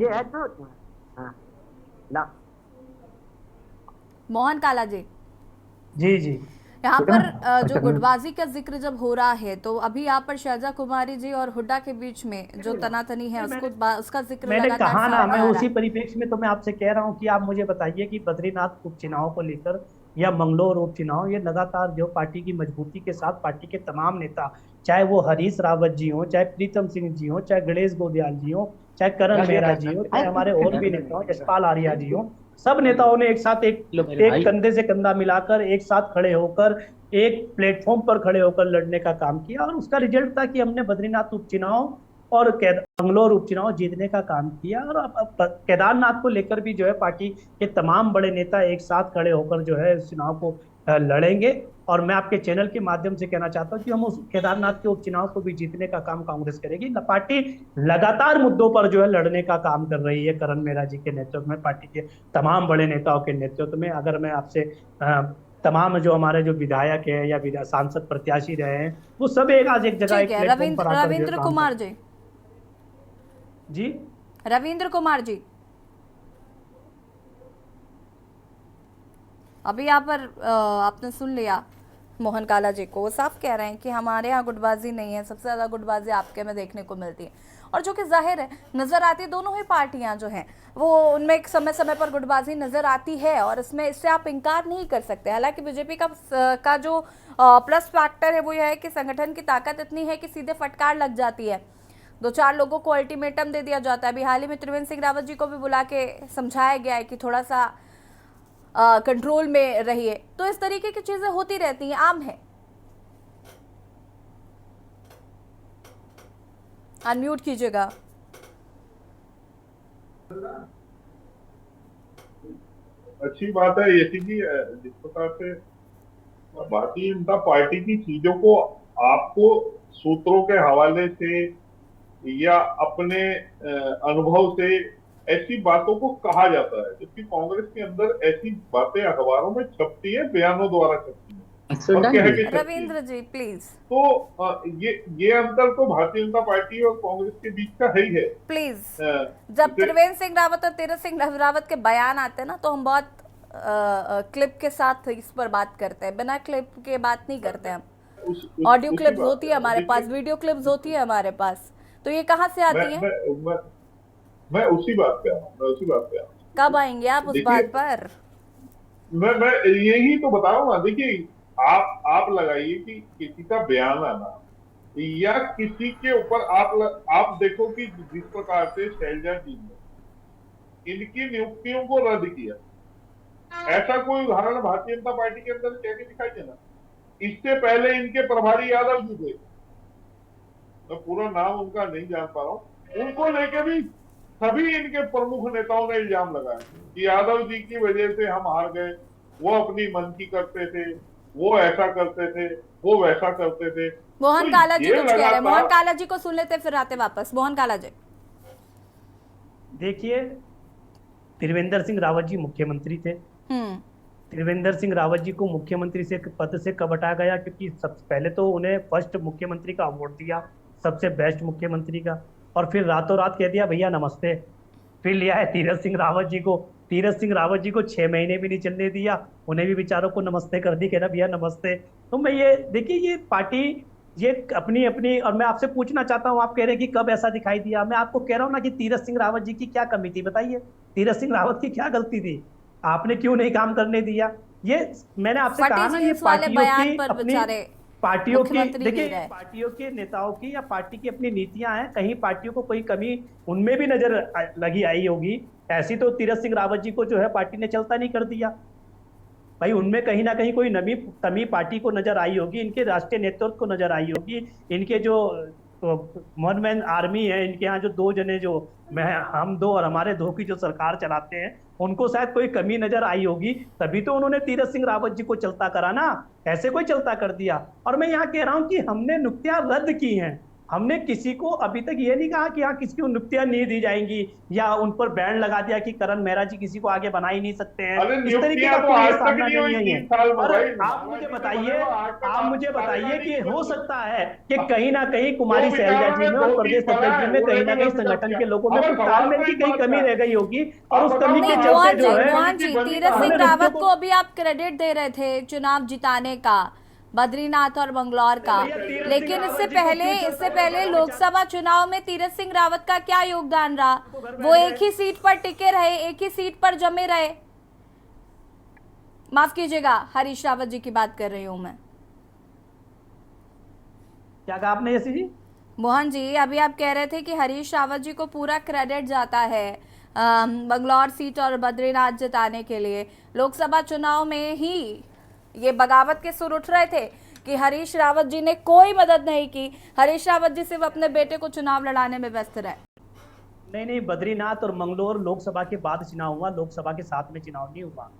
ये है तो हाँ ला मोहन काला जी, जी यहाँ पर जो गुटबाजी का जिक्र जब हो रहा है तो अभी यहाँ पर शैलजा कुमारी जी और हुड्डा के बीच में जो तनातनी है उसका जिक्र मैंने लगातार कहा ना, सामने मैं आ रहा उसी है। परिप्रेक्ष्य में तो मैं आपसे कह रहा हूँ कि आप मुझे बताइए कि बद्रीनाथ उपचुनाव को लेकर या मंगलोर उपचुनाव, ये लगातार जो पार्टी की मजबूती के साथ पार्टी के तमाम नेता, चाहे वो हरीश रावत जी हो, चाहे प्रीतम सिंह जी हो, चाहे गणेश गोदियाल जी हो, चाहे करण मेहरा जी हो, चाहे हमारे और भी नेता हो, यशपाल आर्या जी हो, सब नेताओं ने एक साथ एक कंधे से कंधा मिलाकर एक साथ खड़े होकर एक प्लेटफॉर्म पर खड़े होकर लड़ने का काम किया और उसका रिजल्ट था कि हमने बद्रीनाथ उपचुनाव और मंगलोर उपचुनाव जीतने का काम किया। और अब केदारनाथ को लेकर भी जो है पार्टी के तमाम बड़े नेता एक साथ खड़े होकर जो है इस चुनाव को लड़ेंगे। और मैं आपके चैनल के माध्यम से कहना चाहता हूं कि हम उस केदारनाथ के उपचुनाव को भी जीतने का काम कांग्रेस करेगी। पार्टी लगातार मुद्दों पर जो है लड़ने का काम कर रही है। करण मेहरा जी के नेतृत्व में, पार्टी के तमाम बड़े नेताओं के नेतृत्व में। अगर मैं आपसे तमाम जो हमारे जो विधायक है या सांसद प्रत्याशी रहे हैं वो सब आज एक जगह एक प्लेटफॉर्म पर आकर रविंद्र कुमार जी, जी रविंद्र कुमार जी, अभी यहाँ पर आपने सुन लिया मोहन काला जी को, वो साफ कह रहे हैं कि हमारे यहाँ गुटबाजी नहीं है, सबसे ज्यादा गुटबाजी आपके में देखने को मिलती है। और जो कि जाहिर है नजर आती है, दोनों ही पार्टियां जो हैं वो उनमें एक समय समय पर गुटबाजी नजर आती है और इससे आप इनकार नहीं कर सकते। हालांकि बीजेपी का जो प्लस फैक्टर है वो यह है कि संगठन की ताकत इतनी है कि सीधे फटकार लग जाती है, 2-4 लोगों को अल्टीमेटम दे दिया जाता है। अभी हाल ही में त्रिवेंद्र सिंह रावत जी को भी बुला के समझाया गया है कि थोड़ा सा कंट्रोल में रहिए। तो इस तरीके की चीजें होती रहती हैं, आम है। अनम्यूट कीजिएगा। अच्छी बात है ये कि जिस प्रकार से भारतीय जनता पार्टी की चीजों को आपको सूत्रों के हवाले से या अपने अनुभव से ऐसी बातों को कहा जाता है, जबकि कांग्रेस के अंदर ऐसी बातें अखबारों में छपती है, बयानों द्वारा छपती है। रविंद्र जी प्लीज। तो ये अंतर तो भारतीय जनता पार्टी और कांग्रेस के बीच का है ही है। प्लीज, जब त्रिवेंद्र सिंह रावत और तीरथ सिंह रावत के बयान आते हैं ना तो हम बहुत क्लिप के साथ इस पर बात करते हैं, बिना क्लिप के बात नहीं करते हम। ऑडियो क्लिप्स होती है हमारे पास, वीडियो क्लिप्स होती है हमारे पास, तो ये कहाँ से आती है? मैं उसी बात पे आऊँ। कब आएंगे आप उस बात पर? मैं यही तो बता रहा हूँ ना। देखिए, आप लगाइए कि किसी का बयान आना या किसी के ऊपर आप देखो कि जिस प्रकार से शैलजा जी ने इनकी नियुक्तियों को रद्द किया, ऐसा कोई उदाहरण भारतीय जनता पार्टी के अंदर क्या दिखाई देना। इससे पहले इनके प्रभारी यादव जी थे, मैं पूरा नाम उनका नहीं जान पा रहा हूँ, उनको लेके भी सभी इनके प्रमुख नेताओं ने इल्जाम लगाया कि यादव जी की वजह से हम हार गए, वो अपनी मन की करते थे, वो ऐसा करते थे, वो वैसा करते थे। मोहन काला जी कुछ कह रहे हैं, मोहन काला जी को सुन लेते फिर आते वापस। मोहन काला जी, देखिए, त्रिवेंद्र सिंह रावत जी मुख्यमंत्री थे। त्रिवेंद्र सिंह रावत जी को मुख्यमंत्री से पद से कब हटाया गया? क्योंकि सबसे पहले तो उन्हें फर्स्ट मुख्यमंत्री का अवार्ड दिया, सबसे बेस्ट मुख्यमंत्री का, और फिर रातों रात कह दिया भैया नमस्ते। फिर लिया है तीरथ सिंह रावत जी को। तीरथ सिंह रावत जी को 6 महीने भी नहीं चलने दिया, उन्हें भी बेचारों को नमस्ते कर दी, कह रहा भैया नमस्ते। तो मैं ये देखिए, ये पार्टी ये अपनी और मैं आपसे पूछना चाहता हूँ, आप कह रहे हैं कि कब ऐसा दिखाई दिया। मैं आपको कह रहा हूँ ना कि तीरथ सिंह रावत जी की क्या कमी थी, बताइए। तीरथ सिंह रावत की क्या गलती थी? आपने क्यों नहीं काम करने दिया? ये मैंने आपसे कहा ना, ये पार्टियों की देखिए, पार्टियों के नेताओं की या पार्टी की अपनी नीतियां हैं। कहीं पार्टियों को कोई कमी उनमें भी नजर लगी आई होगी। ऐसी तो तीरथ सिंह रावत जी को जो है पार्टी ने चलता नहीं कर दिया। भाई उनमें कहीं ना कहीं कोई नमी कमी पार्टी को नजर आई होगी, इनके राष्ट्रीय नेतृत्व को नजर आई होगी, इनके जो वन मैन आर्मी है, इनके यहाँ जो 2 जने जो हम 2 और हमारे 2 की जो सरकार चलाते हैं, उनको शायद कोई कमी नजर आई होगी, तभी तो उन्होंने तीरथ सिंह रावत जी को चलता करा ना, ऐसे कोई चलता कर दिया। और मैं यहाँ कह रहा हूँ कि हमने नियुक्तियां रद्द की हैं, हमने किसी को अभी तक ये नहीं कहा कि यहाँ किसी को नियुक्तियां नहीं दी जाएंगी या उन पर बैन लगा दिया कि करण मेहरा जी किसी को आगे बना ही नहीं सकते हैं। इस तरीके का कोई सामना नहीं है। और आप मुझे बताइए कि हो सकता है कि कहीं ना कहीं कुमारी शैलजा जी में और प्रदेश अध्यक्ष जी में कहीं ना कहीं संगठन के लोगों में तालमेल की कहीं कमी रह गई होगी, और उस कमी के चलते जो है मोहन जी, तीरथ सिंह रावत को अभी आप क्रेडिट दे रहे थे चुनाव जिताने का, बद्रीनाथ और बंगलौर का, लेकिन इससे पहले लोकसभा चुनाव में तीरथ सिंह रावत का क्या योगदान रहा? वो एक ही सीट पर टिके रहे, एक ही सीट पर जमे रहे। माफ कीजिएगा, हरीश रावत जी की बात कर रही हूं मैं। क्या कहा आपने यशी जी? मोहन जी, अभी आप कह रहे थे कि हरीश रावत जी को पूरा क्रेडिट जाता है बंगलौर सीट और बद्रीनाथ जिताने के लिए। लोकसभा चुनाव में ही ये बगावत के सुर उठ रहे थे कि हरीश रावत जी ने कोई मदद नहीं की, हरीश रावत जी सिर्फ अपने बेटे को चुनाव लड़ाने में व्यस्त रहे। नहीं, बद्रीनाथ और मंगलोर लोकसभा के बाद चुनाव हुआ, लोकसभा के साथ में चुनाव नहीं हुआ।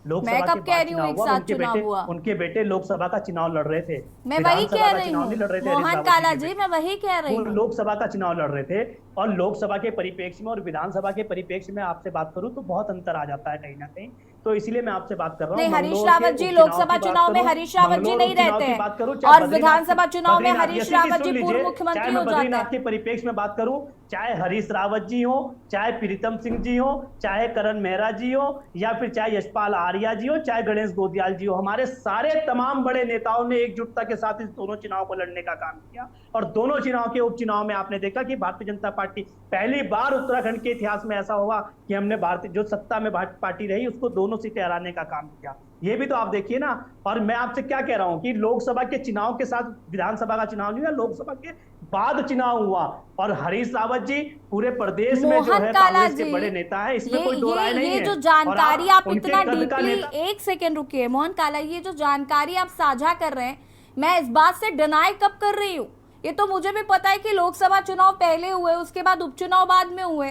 मैं कब कह रही हूँ एक साथ चुनाव हुआ? उनके बेटे लोकसभा का चुनाव लड़ रहे थे, मैं वही कह रही हूँ मोहन काला जी, मैं वही कह रही हूँ। लोकसभा का चुनाव लड़ रहे थे, और लोकसभा के परिप्रेक्ष्य में और विधानसभा के परिप्रेक्ष्य में आपसे बात करूं तो बहुत अंतर आ जाता है कहीं ना कहीं, तो इसलिए मैं आपसे बात कर रहा हूं। नहीं, हरीश रावत जी लोकसभा चुनाव में हरीश रावत जी नहीं रहते हैं, और विधानसभा चुनाव में हरीश रावत जी पूर्व मुख्यमंत्री हो जाते हैं। के परिप्रेक्ष्य में बात करूं, चाहे हरीश रावत जी हो, चाहे प्रीतम सिंह जी हो, चाहे करण मेहरा जी हो, या फिर चाहे यशपाल आर्या जी हो, चाहे गणेश गोदियाल जी हो, हमारे सारे तमाम बड़े नेताओं ने एकजुटता के साथ इस दोनों चुनाव को लड़ने का काम किया। और दोनों चुनाव के उपचुनाव में आपने देखा कि भारतीय जनता पार्टी पहली बार उत्तराखंड के इतिहास में ऐसा हुआ कि हमने भारतीय जो सत्ता में भारतीय पार्टी रही उसको दोनों सीटें हराने का काम किया। ये भी तो आप देखिए ना। और मैं आपसे क्या कह रहा हूं कि लोकसभा के चुनाव के साथ विधानसभा का चुनाव नहीं हुआ, लोकसभा के बाद चुनाव हुआ, और हरीश रावत जी पूरे प्रदेश में जो है कांग्रेस के बड़े नेता है, इसमें कोई दो राय नहीं है। ये जो जानकारी आप इतना डीपली, एक सेकेंड रुकिए मोहन काला, ये जो जानकारी आप साझा कर रहे हैं, मैं इस बात से डिनाई कब कर रही हूँ? ये तो मुझे भी पता है कि लोकसभा चुनाव पहले हुए, उसके बाद उपचुनाव बाद में हुए।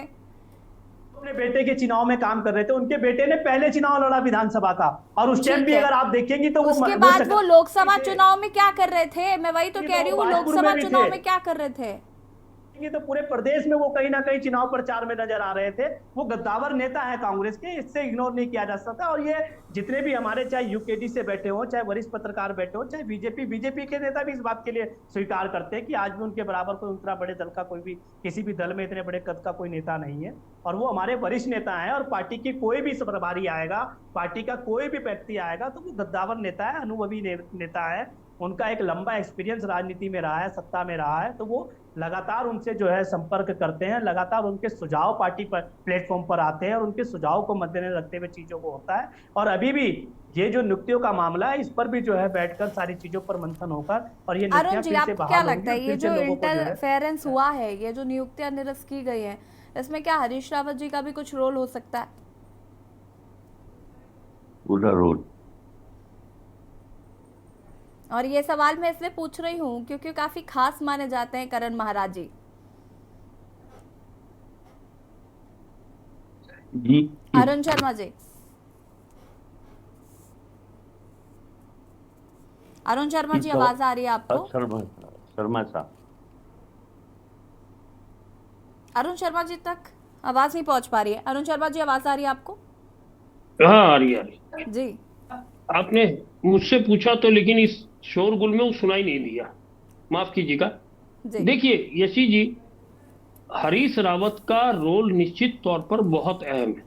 अपने बेटे के चुनाव में काम कर रहे थे, उनके बेटे ने पहले चुनाव लड़ा विधानसभा का, और उस टाइम भी अगर आप देखेंगी तो उसके बाद वो लोकसभा चुनाव में क्या कर रहे थे? मैं वही तो कह रही हूँ, लोकसभा चुनाव में क्या कर रहे थे? ये तो पूरे प्रदेश में वो कहीं ना कहीं चुनाव प्रचार में नजर आ रहे थे। वो गद्दावर नेता है कांग्रेस के, इससे इग्नोर नहीं किया जा सकता। और ये जितने भी हमारे चाहे यूकेडी से बैठे हो, चाहे वरिष्ठ पत्रकार बैठे हो, चाहे बीजेपी के नेता भी इस बात के लिए स्वीकार करते हैं कि आज भी उनके बराबर कोई उतना बड़े दल का कोई भी, किसी भी दल में इतने बड़े कद का कोई नेता नहीं है। और वो हमारे वरिष्ठ नेता है, और पार्टी की कोई भी प्रभारी आएगा, पार्टी का कोई भी व्यक्ति आएगा तो वो गद्दावर नेता है, अनुभवी नेता है, उनका एक लंबा एक्सपीरियंस राजनीति में रहा है, सत्ता में रहा है, तो वो लगातार उनसे जो है संपर्क करते हैं, लगातार उनके सुझाव पार्टी पर प्लेटफॉर्म पर आते हैं, और उनके सुझाव को मद्देनजर रखते हुए चीजों को होता है। और अभी भी ये जो नियुक्तियों का मामला है, इस पर भी जो है बैठकर सारी चीजों पर मंथन होकर, और ये अरुण जी, आपको क्या लगता है ये जो इंटरफेरेंस हुआ है, ये जो नियुक्तियां निरस्त की गई है, इसमें क्या हरीश रावत जी का भी कुछ रोल हो सकता है? पूरा रोल। और ये सवाल मैं इसलिए पूछ रही हूँ क्योंकि काफी खास माने जाते हैं करण महाराज जी। जी अरुण शर्मा जी, अरुण शर्मा जी, आवाज आ रही है आपको? शर्मा साहब, अरुण शर्मा जी तक आवाज नहीं पहुंच पा रही है। अरुण शर्मा जी, आवाज आ रही है आपको? हाँ, आ रही है जी। आपने मुझसे पूछा तो, लेकिन इस शोरगुल में वो सुनाई नहीं दिया, माफ कीजिएगा। देखिए यशी जी, हरीश रावत का रोल निश्चित तौर पर बहुत अहम है,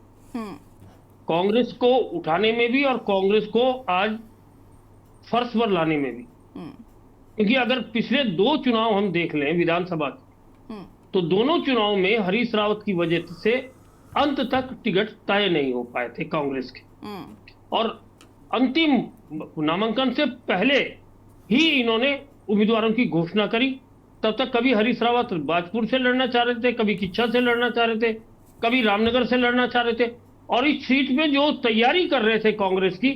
कांग्रेस को उठाने में भी और कांग्रेस को आज फर्श पर लाने में भी। क्योंकि अगर पिछले 2 चुनाव हम देख लें विधानसभा के, तो दोनों चुनाव में हरीश रावत की वजह से अंत तक टिकट तय नहीं हो पाए थे कांग्रेस के, और अंतिम नामांकन से पहले ही इन्होंने उम्मीदवारों की घोषणा करी। तब तक कभी हरीश रावत बाजपुर से लड़ना चाह रहे थे, कभी किच्छा से लड़ना चाह रहे थे, कभी रामनगर से लड़ना चाह रहे थे, और इस सीट में जो तैयारी कर रहे थे कांग्रेस की,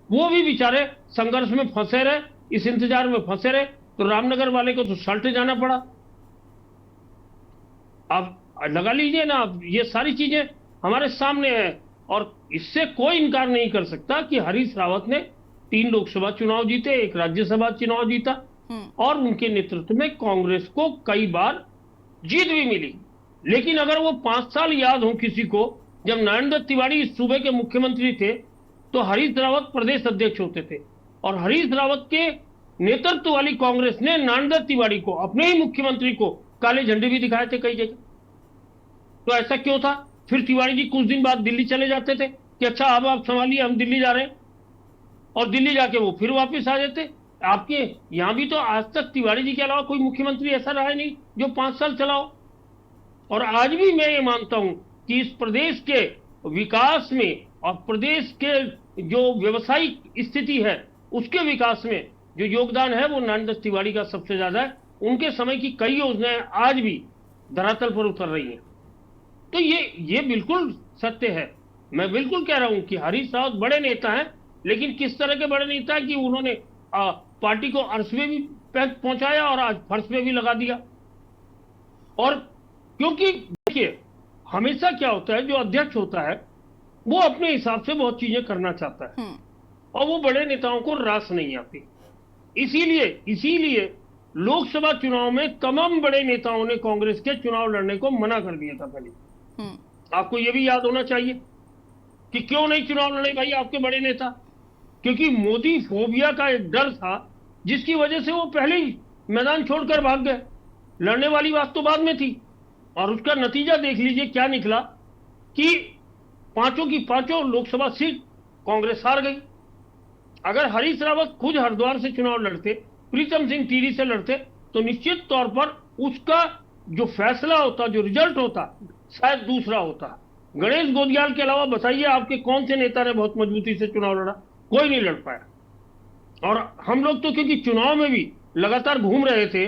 वो भी बेचारे संघर्ष में फंसे रहे, इस इंतजार में फंसे रहे। तो रामनगर वाले को तो सल्ट जाना पड़ा। आप लगा लीजिए ना, आप ये सारी चीजें हमारे सामने है और इससे कोई इनकार नहीं कर सकता कि हरीश रावत ने 3 लोकसभा चुनाव जीते, 1 राज्यसभा चुनाव जीता और उनके नेतृत्व में कांग्रेस को कई बार जीत भी मिली। लेकिन अगर वो 5 साल याद हो किसी को, जब नारायण दत्त तिवारी इस सूबे के मुख्यमंत्री थे तो हरीश रावत प्रदेश अध्यक्ष होते थे और हरीश रावत के नेतृत्व वाली कांग्रेस ने नारायण दत्त तिवारी को, अपने ही मुख्यमंत्री को, काले झंडे भी दिखाए थे कई जगह। तो ऐसा क्यों था? फिर तिवारी जी कुछ दिन बाद दिल्ली चले जाते थे कि अच्छा अब आप संभालिए, हम दिल्ली जा रहे हैं, और दिल्ली जाके वो फिर वापस आ जाते। आपके यहां भी तो आज तक तिवारी जी के अलावा कोई मुख्यमंत्री ऐसा रहा है नहीं जो 5 साल चलाओ। और आज भी मैं ये मानता हूं कि इस प्रदेश के विकास में और प्रदेश के जो व्यवसायिक स्थिति है उसके विकास में जो योगदान है वो नारायण दत्त तिवारी का सबसे ज्यादा है। उनके समय की कई योजनाएं आज भी धरातल पर उतर रही हैं। तो ये बिल्कुल सत्य है। मैं बिल्कुल कह रहा हूं कि हरीश रावत बड़े नेता हैं, लेकिन किस तरह के बड़े नेता है कि उन्होंने पार्टी को अर्श में भी पहुंचाया और आज फर्श में भी लगा दिया। और क्योंकि देखिए हमेशा क्या होता है, जो अध्यक्ष होता है वो अपने हिसाब से बहुत चीजें करना चाहता है और वो बड़े नेताओं को रास नहीं आती। इसीलिए लोकसभा चुनाव में तमाम बड़े नेताओं ने कांग्रेस के चुनाव लड़ने को मना कर दिया था पहले। आपको ये भी याद होना चाहिए कि क्यों नहीं चुनाव लड़े भाई आपके बड़े नेता, क्योंकि मोदी फोबिया का एक डर था जिसकी वजह से वो पहले ही मैदान छोड़कर भाग गए। लड़ने वाली बात तो बाद में थी और उसका नतीजा देख लीजिए क्या निकला कि 5 की 5 लोकसभा सीट कांग्रेस हार गई। अगर हरीश रावत खुद हरिद्वार से चुनाव लड़ते, प्रीतम सिंह टिहरी से लड़ते, तो निश्चित तौर पर उसका जो फैसला होता, जो रिजल्ट होता, शायद दूसरा होता। गणेश गोदियाल के अलावा बताइए आपके कौन से नेता ने बहुत मजबूती से चुनाव लड़ा? कोई नहीं लड़ पाया। और हम लोग तो क्योंकि चुनाव में भी लगातार घूम रहे थे,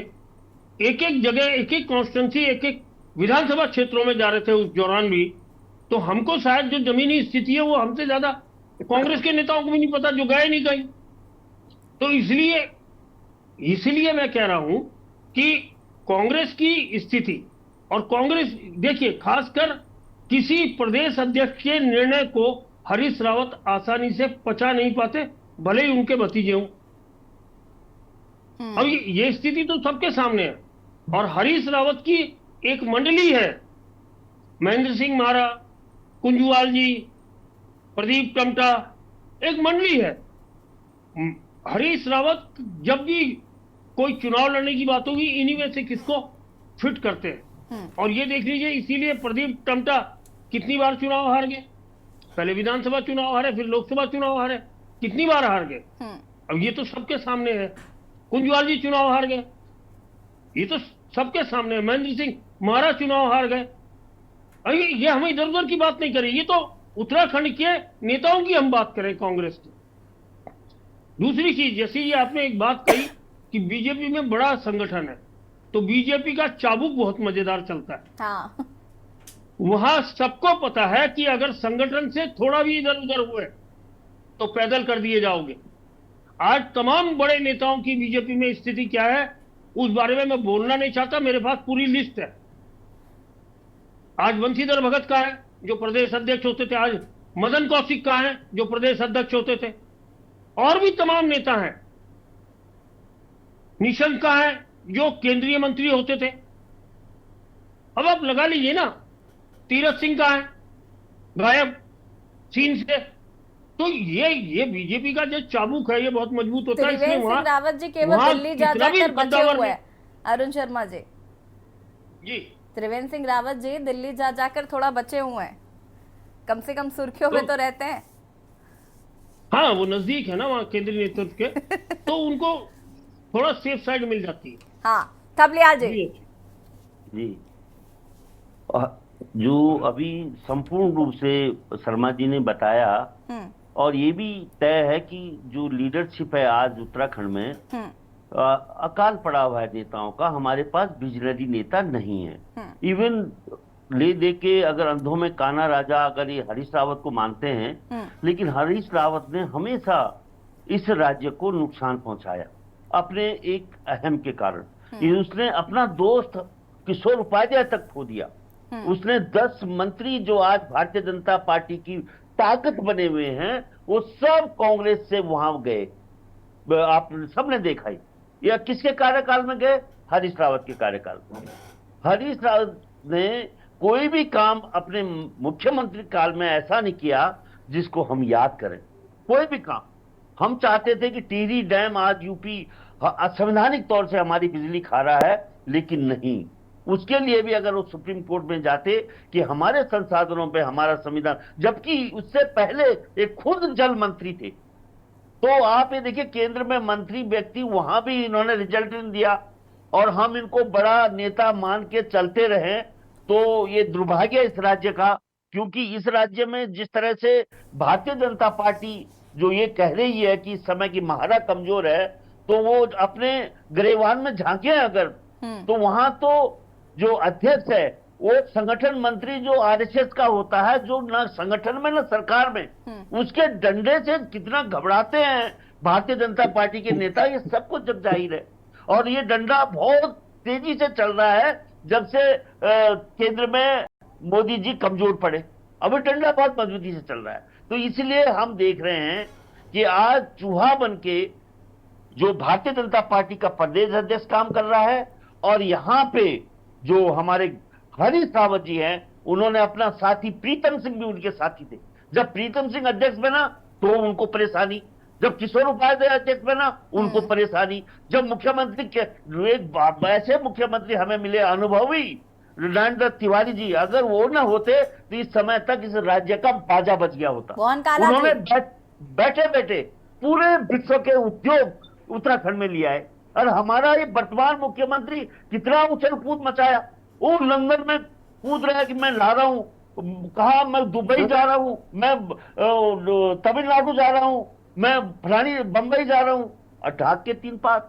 एक एक जगह, एक एक कॉन्स्टिट्यूंसी, एक एक विधानसभा क्षेत्रों में जा रहे थे उस दौरान भी, तो हमको शायद जो जमीनी स्थिति है वो हमसे ज्यादा कांग्रेस के नेताओं को भी नहीं पता, जो गए नहीं कहीं। तो इसलिए मैं कह रहा हूं कि कांग्रेस की स्थिति और कांग्रेस, देखिए खासकर किसी प्रदेश अध्यक्ष के निर्णय को हरीश रावत आसानी से पचा नहीं पाते, भले ही उनके भतीजे हों। अब ये स्थिति तो सबके सामने है। और हरीश रावत की एक मंडली है, महेंद्र सिंह मारा, कुंजवाल जी, प्रदीप टमटा, एक मंडली है। हरीश रावत जब भी कोई चुनाव लड़ने की बात होगी इन्हीं में से किसको फिट करते हैं। और ये देख लीजिए, इसीलिए प्रदीप टमटा कितनी बार चुनाव हार गए। पहले विधानसभा चुनाव हारे, फिर लोकसभा चुनाव हारे, कितनी बार हार गए। अब ये तो सबके सामने है। कुंजवाल जी चुनाव हार गए, ये तो सबके सामने है। महेंद्र सिंह महाराज चुनाव हार गए। अरे ये हम इधर उधर की बात नहीं करें, ये तो उत्तराखंड के नेताओं की हम बात करें कांग्रेस की। दूसरी चीज, जैसे ये आपने एक बात कही कि बीजेपी में बड़ा संगठन है, तो बीजेपी का चाबुक बहुत मजेदार चलता है। हाँ। वहां सबको पता है कि अगर संगठन से थोड़ा भी इधर उधर हुए तो पैदल कर दिए जाओगे। आज तमाम बड़े नेताओं की बीजेपी में स्थिति क्या है उस बारे में मैं बोलना नहीं चाहता, मेरे पास पूरी लिस्ट है। आज बंशीधर भगत का है जो प्रदेश अध्यक्ष होते थे, आज मदन कौशिक का है जो प्रदेश अध्यक्ष होते थे, और भी तमाम नेता हैं। निशंक का है जो केंद्रीय मंत्री होते थे। अब आप लगा लीजिए ना, तीरथ सिंह का है गायब सीन से। तो ये बीजेपी का जो चाबुक है ये बहुत मजबूत होता है। त्रिवेंद्र सिंह रावत जी केवल दिल्ली जा जाकर बचे हुए हैं। अरुण शर्मा जी, त्रिवेंद्र सिंह रावत जी दिल्ली जा जाकर थोड़ा बचे हुए हैं, कम से कम सुर्खियों में तो रहते हैं। हाँ, वो नजदीक है ना वहाँ केंद्रीय नेतृत्व के, तो उनको थोड़ा सेफ साइड मिल जाती है। हाँ, तबलियाल जी जो अभी संपूर्ण रूप से शर्मा जी ने बताया, और ये भी तय है कि जो लीडरशिप है आज उत्तराखंड में, अकाल पड़ा हुआ है नेताओं का। हमारे पास विजनरी नेता नहीं है। इवन ले दे के अगर अंधों में काना राजा, अगर ये हरीश रावत को मानते हैं, लेकिन हरीश रावत ने हमेशा इस राज्य को नुकसान पहुंचाया अपने एक अहम के कारण। ये उसने अपना दोस्त किशोर उपाध्याय तक खो दिया। उसने 10 मंत्री जो आज भारतीय जनता पार्टी की ताकत बने हुए हैं, वो सब कांग्रेस से वहां गए। आप सबने देखा ही। या किसके कार्यकाल में गए? हरीश रावत के कार्यकाल में। हरीश रावत ने कोई भी काम अपने मुख्यमंत्री काल में ऐसा नहीं किया जिसको हम याद करें। कोई भी काम। हम चाहते थे कि टिहरी डैम आज यूपी असंवैधानिक तौर से हमारी बिजली खा रहा है, लेकिन नहीं। उसके लिए भी अगर वो सुप्रीम कोर्ट में जाते कि हमारे संसाधनों पे हमारा संविधान, जबकि उससे पहले एक खुद जल मंत्री थे। तो आप ये देखिए, केंद्र में मंत्री व्यक्ति, वहां भी इन्होंने रिजल्ट नहीं दिया और हम इनको बड़ा नेता मान के चलते रहे। तो ये दुर्भाग्य इस राज्य का, क्योंकि इस राज्य में जिस तरह से भारतीय जनता पार्टी जो ये कह रही है कि इस समय की महारा कमजोर है, तो वो अपने गरेवान में झांके अगर, तो वहां तो जो अध्यक्ष है वो संगठन मंत्री जो आरएसएस का होता है, जो न संगठन में न सरकार में, उसके डंडे से कितना घबराते हैं भारतीय जनता पार्टी के नेता, ये सबको जग जाहिर है। और ये डंडा बहुत तेजी से चल रहा है जब से केंद्र में मोदी जी कमजोर पड़े। अब ये डंडा बहुत मजबूती से चल रहा है। तो इसलिए हम देख रहे हैं कि आज चूहा बन के जो भारतीय जनता पार्टी का प्रदेश अध्यक्ष काम कर रहा है, और यहाँ पे जो हमारे हरीश रावत जी हैं, उन्होंने अपना साथी प्रीतम सिंह भी उनके साथी थे। जब प्रीतम सिंह अध्यक्ष बना तो उनको परेशानी, जब किशोर उपाध्याय अध्यक्ष बना उनको परेशानी, जब मुख्यमंत्री के एक ऐसे मुख्यमंत्री हमें मिले अनुभवी नरेंद्र तिवारी जी, अगर वो ना होते तो इस समय तक इस राज्य का बाजा बच गया होता। उन्होंने बैठे बैठे पूरे विश्व के उद्योग उत्तराखंड में लिया है। और हमारा ये वर्तमान मुख्यमंत्री कितना उछल कूद मचाया। वो लंदन में कूद रहा है कि मैं ला रहा हूं, कहा मैं दुबई जा रहा हूं, मैं तमिलनाडु जा रहा हूं, मैं फलानी बंबई जा रहा हूं, और ढाक के 3 पास।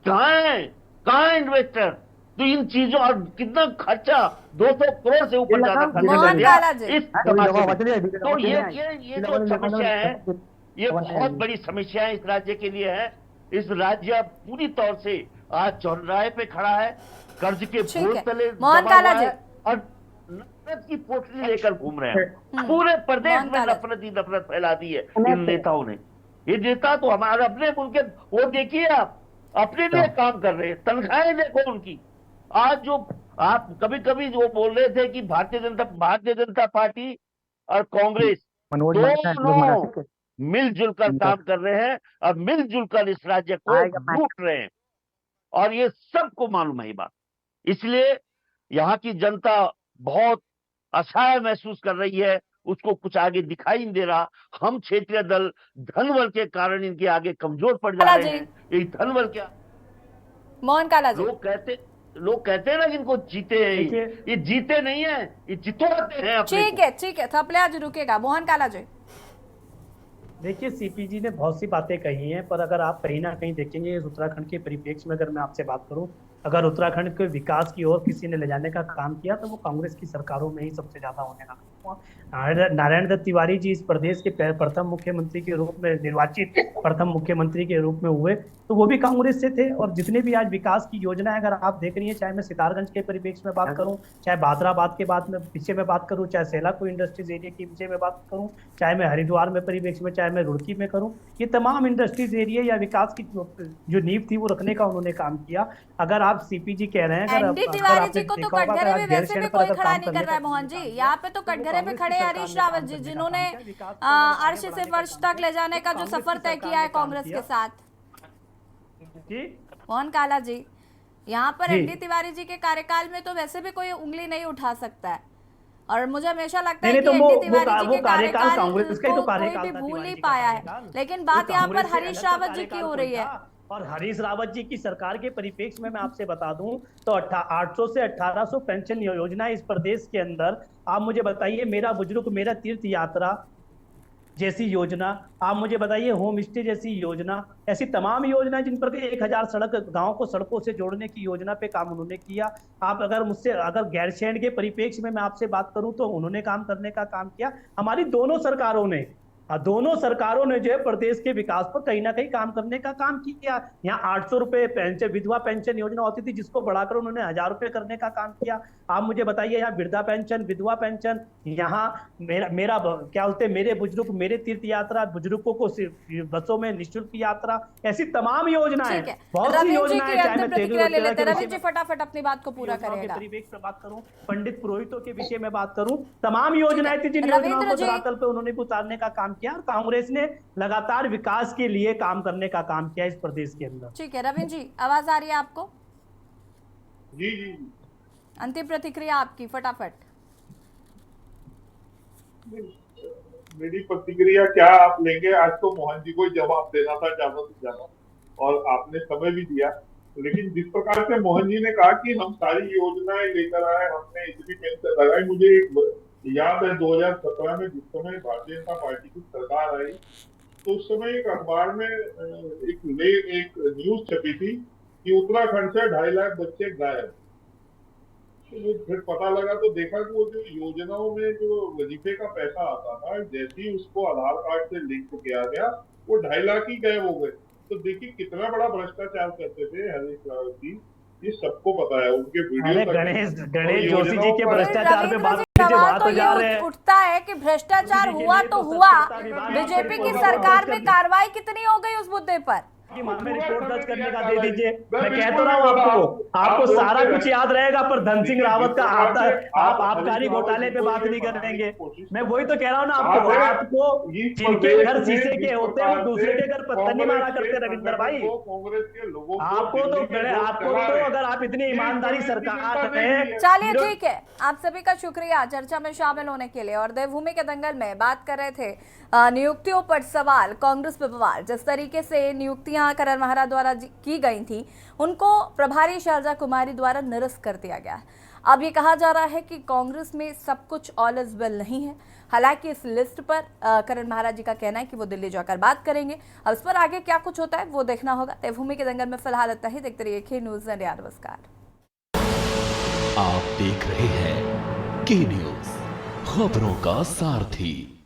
कहाँ है इन्वेस्टर? तो इन चीजों, और कितना खर्चा, 200 करोड़ से ऊपर ज्यादा खर्चा दिया इस तमाशे में। तो ये जो समस्या है, ये बहुत बड़ी समस्या है इस राज्य के लिए है। इस राज्य पूरी तौर से आज चौराहे पे खड़ा है, कर्ज के बोझ तले दबा हुआ है और नफरत की पोटली लेकर घूम रहे हैं। पूरे प्रदेश में नफरत ही नफरत फैला दी है इन नेताओं ने। ये नेता तो हमारे अपने मुल्क के, वो देखिए आप अपने लिए काम कर रहे हैं, तनख्वाहें देखो उनकी। आज जो आप कभी कभी जो बोल रहे थे कि भारतीय जनता पार्टी और कांग्रेस दोनों मिलजुल कर काम कर रहे हैं और मिलजुल कर इस राज्य को लूट रहे हैं, और ये सबको मालूम है ये बात। इसलिए यहाँ की जनता बहुत असहाय महसूस कर रही है, उसको कुछ आगे दिखाई नहीं दे रहा। हम क्षेत्रीय दल धनबल के कारण इनके आगे कमजोर पड़ जा रहे हैं। ये धनबल क्या, मोहन काला जी, लोग कहते हैं ना कि इनको जीते हैं, ये जीते नहीं है, ये जितवाते हैं। ठीक है थपले आज रुकेगा। मोहन काला जी, देखिए सीपीजी ने बहुत सी बातें कही हैं, पर अगर आप कहीं ना कहीं देखेंगे इस उत्तराखंड के परिप्रेक्ष्य में, अगर मैं आपसे बात करूं, अगर उत्तराखंड के विकास की ओर किसी ने ले जाने का काम किया तो वो कांग्रेस की सरकारों में ही सबसे ज्यादा होने का। नारायण दत्त तिवारी जी इस प्रदेश के प्रथम मुख्यमंत्री के रूप में निर्वाचित प्रथम मुख्यमंत्री के रूप में हुए, तो वो भी कांग्रेस से थे। और जितने भी आज विकास की योजनाएं अगर आप देख रही हैं, चाहे मैं सितारगंज के परिप्रेक्ष्य में बात करूं, चाहे बादराबाद के बाद में पीछे में बात करूं, चाहे सेलाकुई इंडस्ट्रीज एरिया के विषय में बात करूं, चाहे मैं हरिद्वार में परिप्रेक्ष्य में, चाहे मैं रुड़की में करूं, ये तमाम इंडस्ट्रीज एरिया या विकास की जो नींव थी वो रखने का उन्होंने काम किया। अगर आप सीपीजी कह रहे हैं, एनडी तिवारी जी को तो कटघरे में वैसे भी कोई खड़ा नहीं कर रहा है मोहन जी। यहाँ पे तो कटघरे पे खड़े हरीश रावत जी, जिन्होंने अर्श से फर्श तक ले जाने का जो सफर तय किया है कांग्रेस के साथ। मोहन काला जी, यहाँ पर एनडी तिवारी जी के कार्यकाल में तो वैसे भी कोई उंगली नहीं उठा सकता है, और मुझे हमेशा लगता है कि एनडी तिवारी जी के कार्यकाल को कोई भी भूल नहीं पाया है। लेकिन बात यहाँ पर हरीश रावत जी की हो रही है। और हरीश रावत जी की सरकार के परिप्रेक्ष्य में मैं आपसे बता दूं तो 800 से 1800 पेंशन योजना इस प्रदेश के अंदर। आप मुझे बताइए, मेरा बुजुर्ग मेरा तीर्थ यात्रा जैसी योजना, आप मुझे बताइए होम स्टे जैसी योजना, ऐसी तमाम योजना जिन पर 1000 सड़क गांव को सड़कों से जोड़ने की योजना पे काम उन्होंने किया। आप अगर मुझसे अगर गैरसैंण के परिप्रेक्ष्य में मैं आपसे बात करूं तो उन्होंने काम करने का काम किया। हमारी दोनों सरकारों ने दोनों सरकारों ने जो है प्रदेश के विकास पर कहीं ना कहीं काम करने का काम किया। यहाँ 800 रुपए पेंशन, विधवा पेंशन योजना होती थी जिसको बढ़ाकर उन्होंने 1000 रुपए करने का काम किया। आप मुझे बताइए, यहाँ वृद्धा पेंशन, विधवा पेंशन, यहाँ मेरा क्या बोलते हैं, मेरे बुजुर्ग, मेरे तीर्थ यात्रा, बुजुर्गों को बसों में निःशुल्क यात्रा, ऐसी तमाम योजनाएं, बहुत सी योजनाएं। रवि जी फटाफट अपनी बात को पूरा करेगा। बात करूं, पंडित पुरोहितों के विषय में बात करूं, तमाम योजनाएं थी जिन योजनाओं को धरातल पे उन्होंने उतारने का काम किया। और कांग्रेस ने लगातार विकास के लिए काम करने का काम किया इस प्रदेश के अंदर। ठीक है रविंद्र जी, आवाज आ रही है आपको? जी जी, अंतिम प्रतिक्रिया आपकी फटाफट। मेरी प्रतिक्रिया क्या आप लेंगे? आज तो मोहन जी को ही जवाब देना था ज्यादा से ज्यादा, और आपने समय भी दिया। लेकिन जिस प्रकार से मोहन जी ने कहा कि हम सारी योजनाएं लेकर आए, हमने इतनी पेंशन लगाई, मुझे एक याद है 2017 में जिस समय भारतीय जनता पार्टी की सरकार आई, तो उस समय एक अखबार में एक न्यूज छपी थी कि उत्तराखंड से 2.5 लाख बच्चे गायब। तो फिर पता लगा तो देखा कि वो जो योजनाओं में जो वजीफे का पैसा आता था, जैसे ही उसको आधार कार्ड से लिंक किया गया, वो 2.5 लाख ही गायब हो गए। तो देखिए कितना बड़ा भ्रष्टाचार करते थे हरीश रावत जी, ये सबको पता है। उनके वीडियो गणेश जोशी जी के भ्रष्टाचार पे बात तो ये उठता है कि भ्रष्टाचार हुआ तो हुआ, बीजेपी की सरकार में कार्रवाई कितनी हो गई उस मुद्दे पर? में रिपोर्ट दर्ज करने का दे दीजिए। मैं कह तो रहा हूँ आपको सारा कुछ याद रहेगा, पर धन सिंह रावत का आप आबकारी घोटाले पे बात नहीं करेंगे। मैं वही तो कह रहा हूँ ना आपको जिनके घर शीशे के होते हैं वो दूसरे के घर पत्थर नहीं मारा करते रविंद्र भाई। कांग्रेस के लोगों आपको तो अगर आप इतनी ईमानदारी सरकार है। चलिए ठीक है, आप सभी का शुक्रिया चर्चा में शामिल होने के लिए। और देवभूमि के दंगल में बात कर रहे थे नियुक्तियों पर सवाल, कांग्रेस पे बवाल। जिस तरीके से नियुक्तियां करण महरा द्वारा की गई थी, उनको प्रभारी शैलजा कुमारी द्वारा निरस्त कर दिया गया। अब ये कहा जा रहा है कि कांग्रेस में सब कुछ ऑल इज वेल नहीं है। हालांकि इस लिस्ट पर करण महरा जी का कहना है कि वो दिल्ली जाकर बात करेंगे। अब इस पर आगे क्या कुछ होता है वो देखना होगा। देवभूमि के दंगल में फिलहाल इतना ही। देखते रहिए के न्यूज़ इंडिया। नमस्कार। आप देख रहे हैं के न्यूज़, खबरों का सारथी।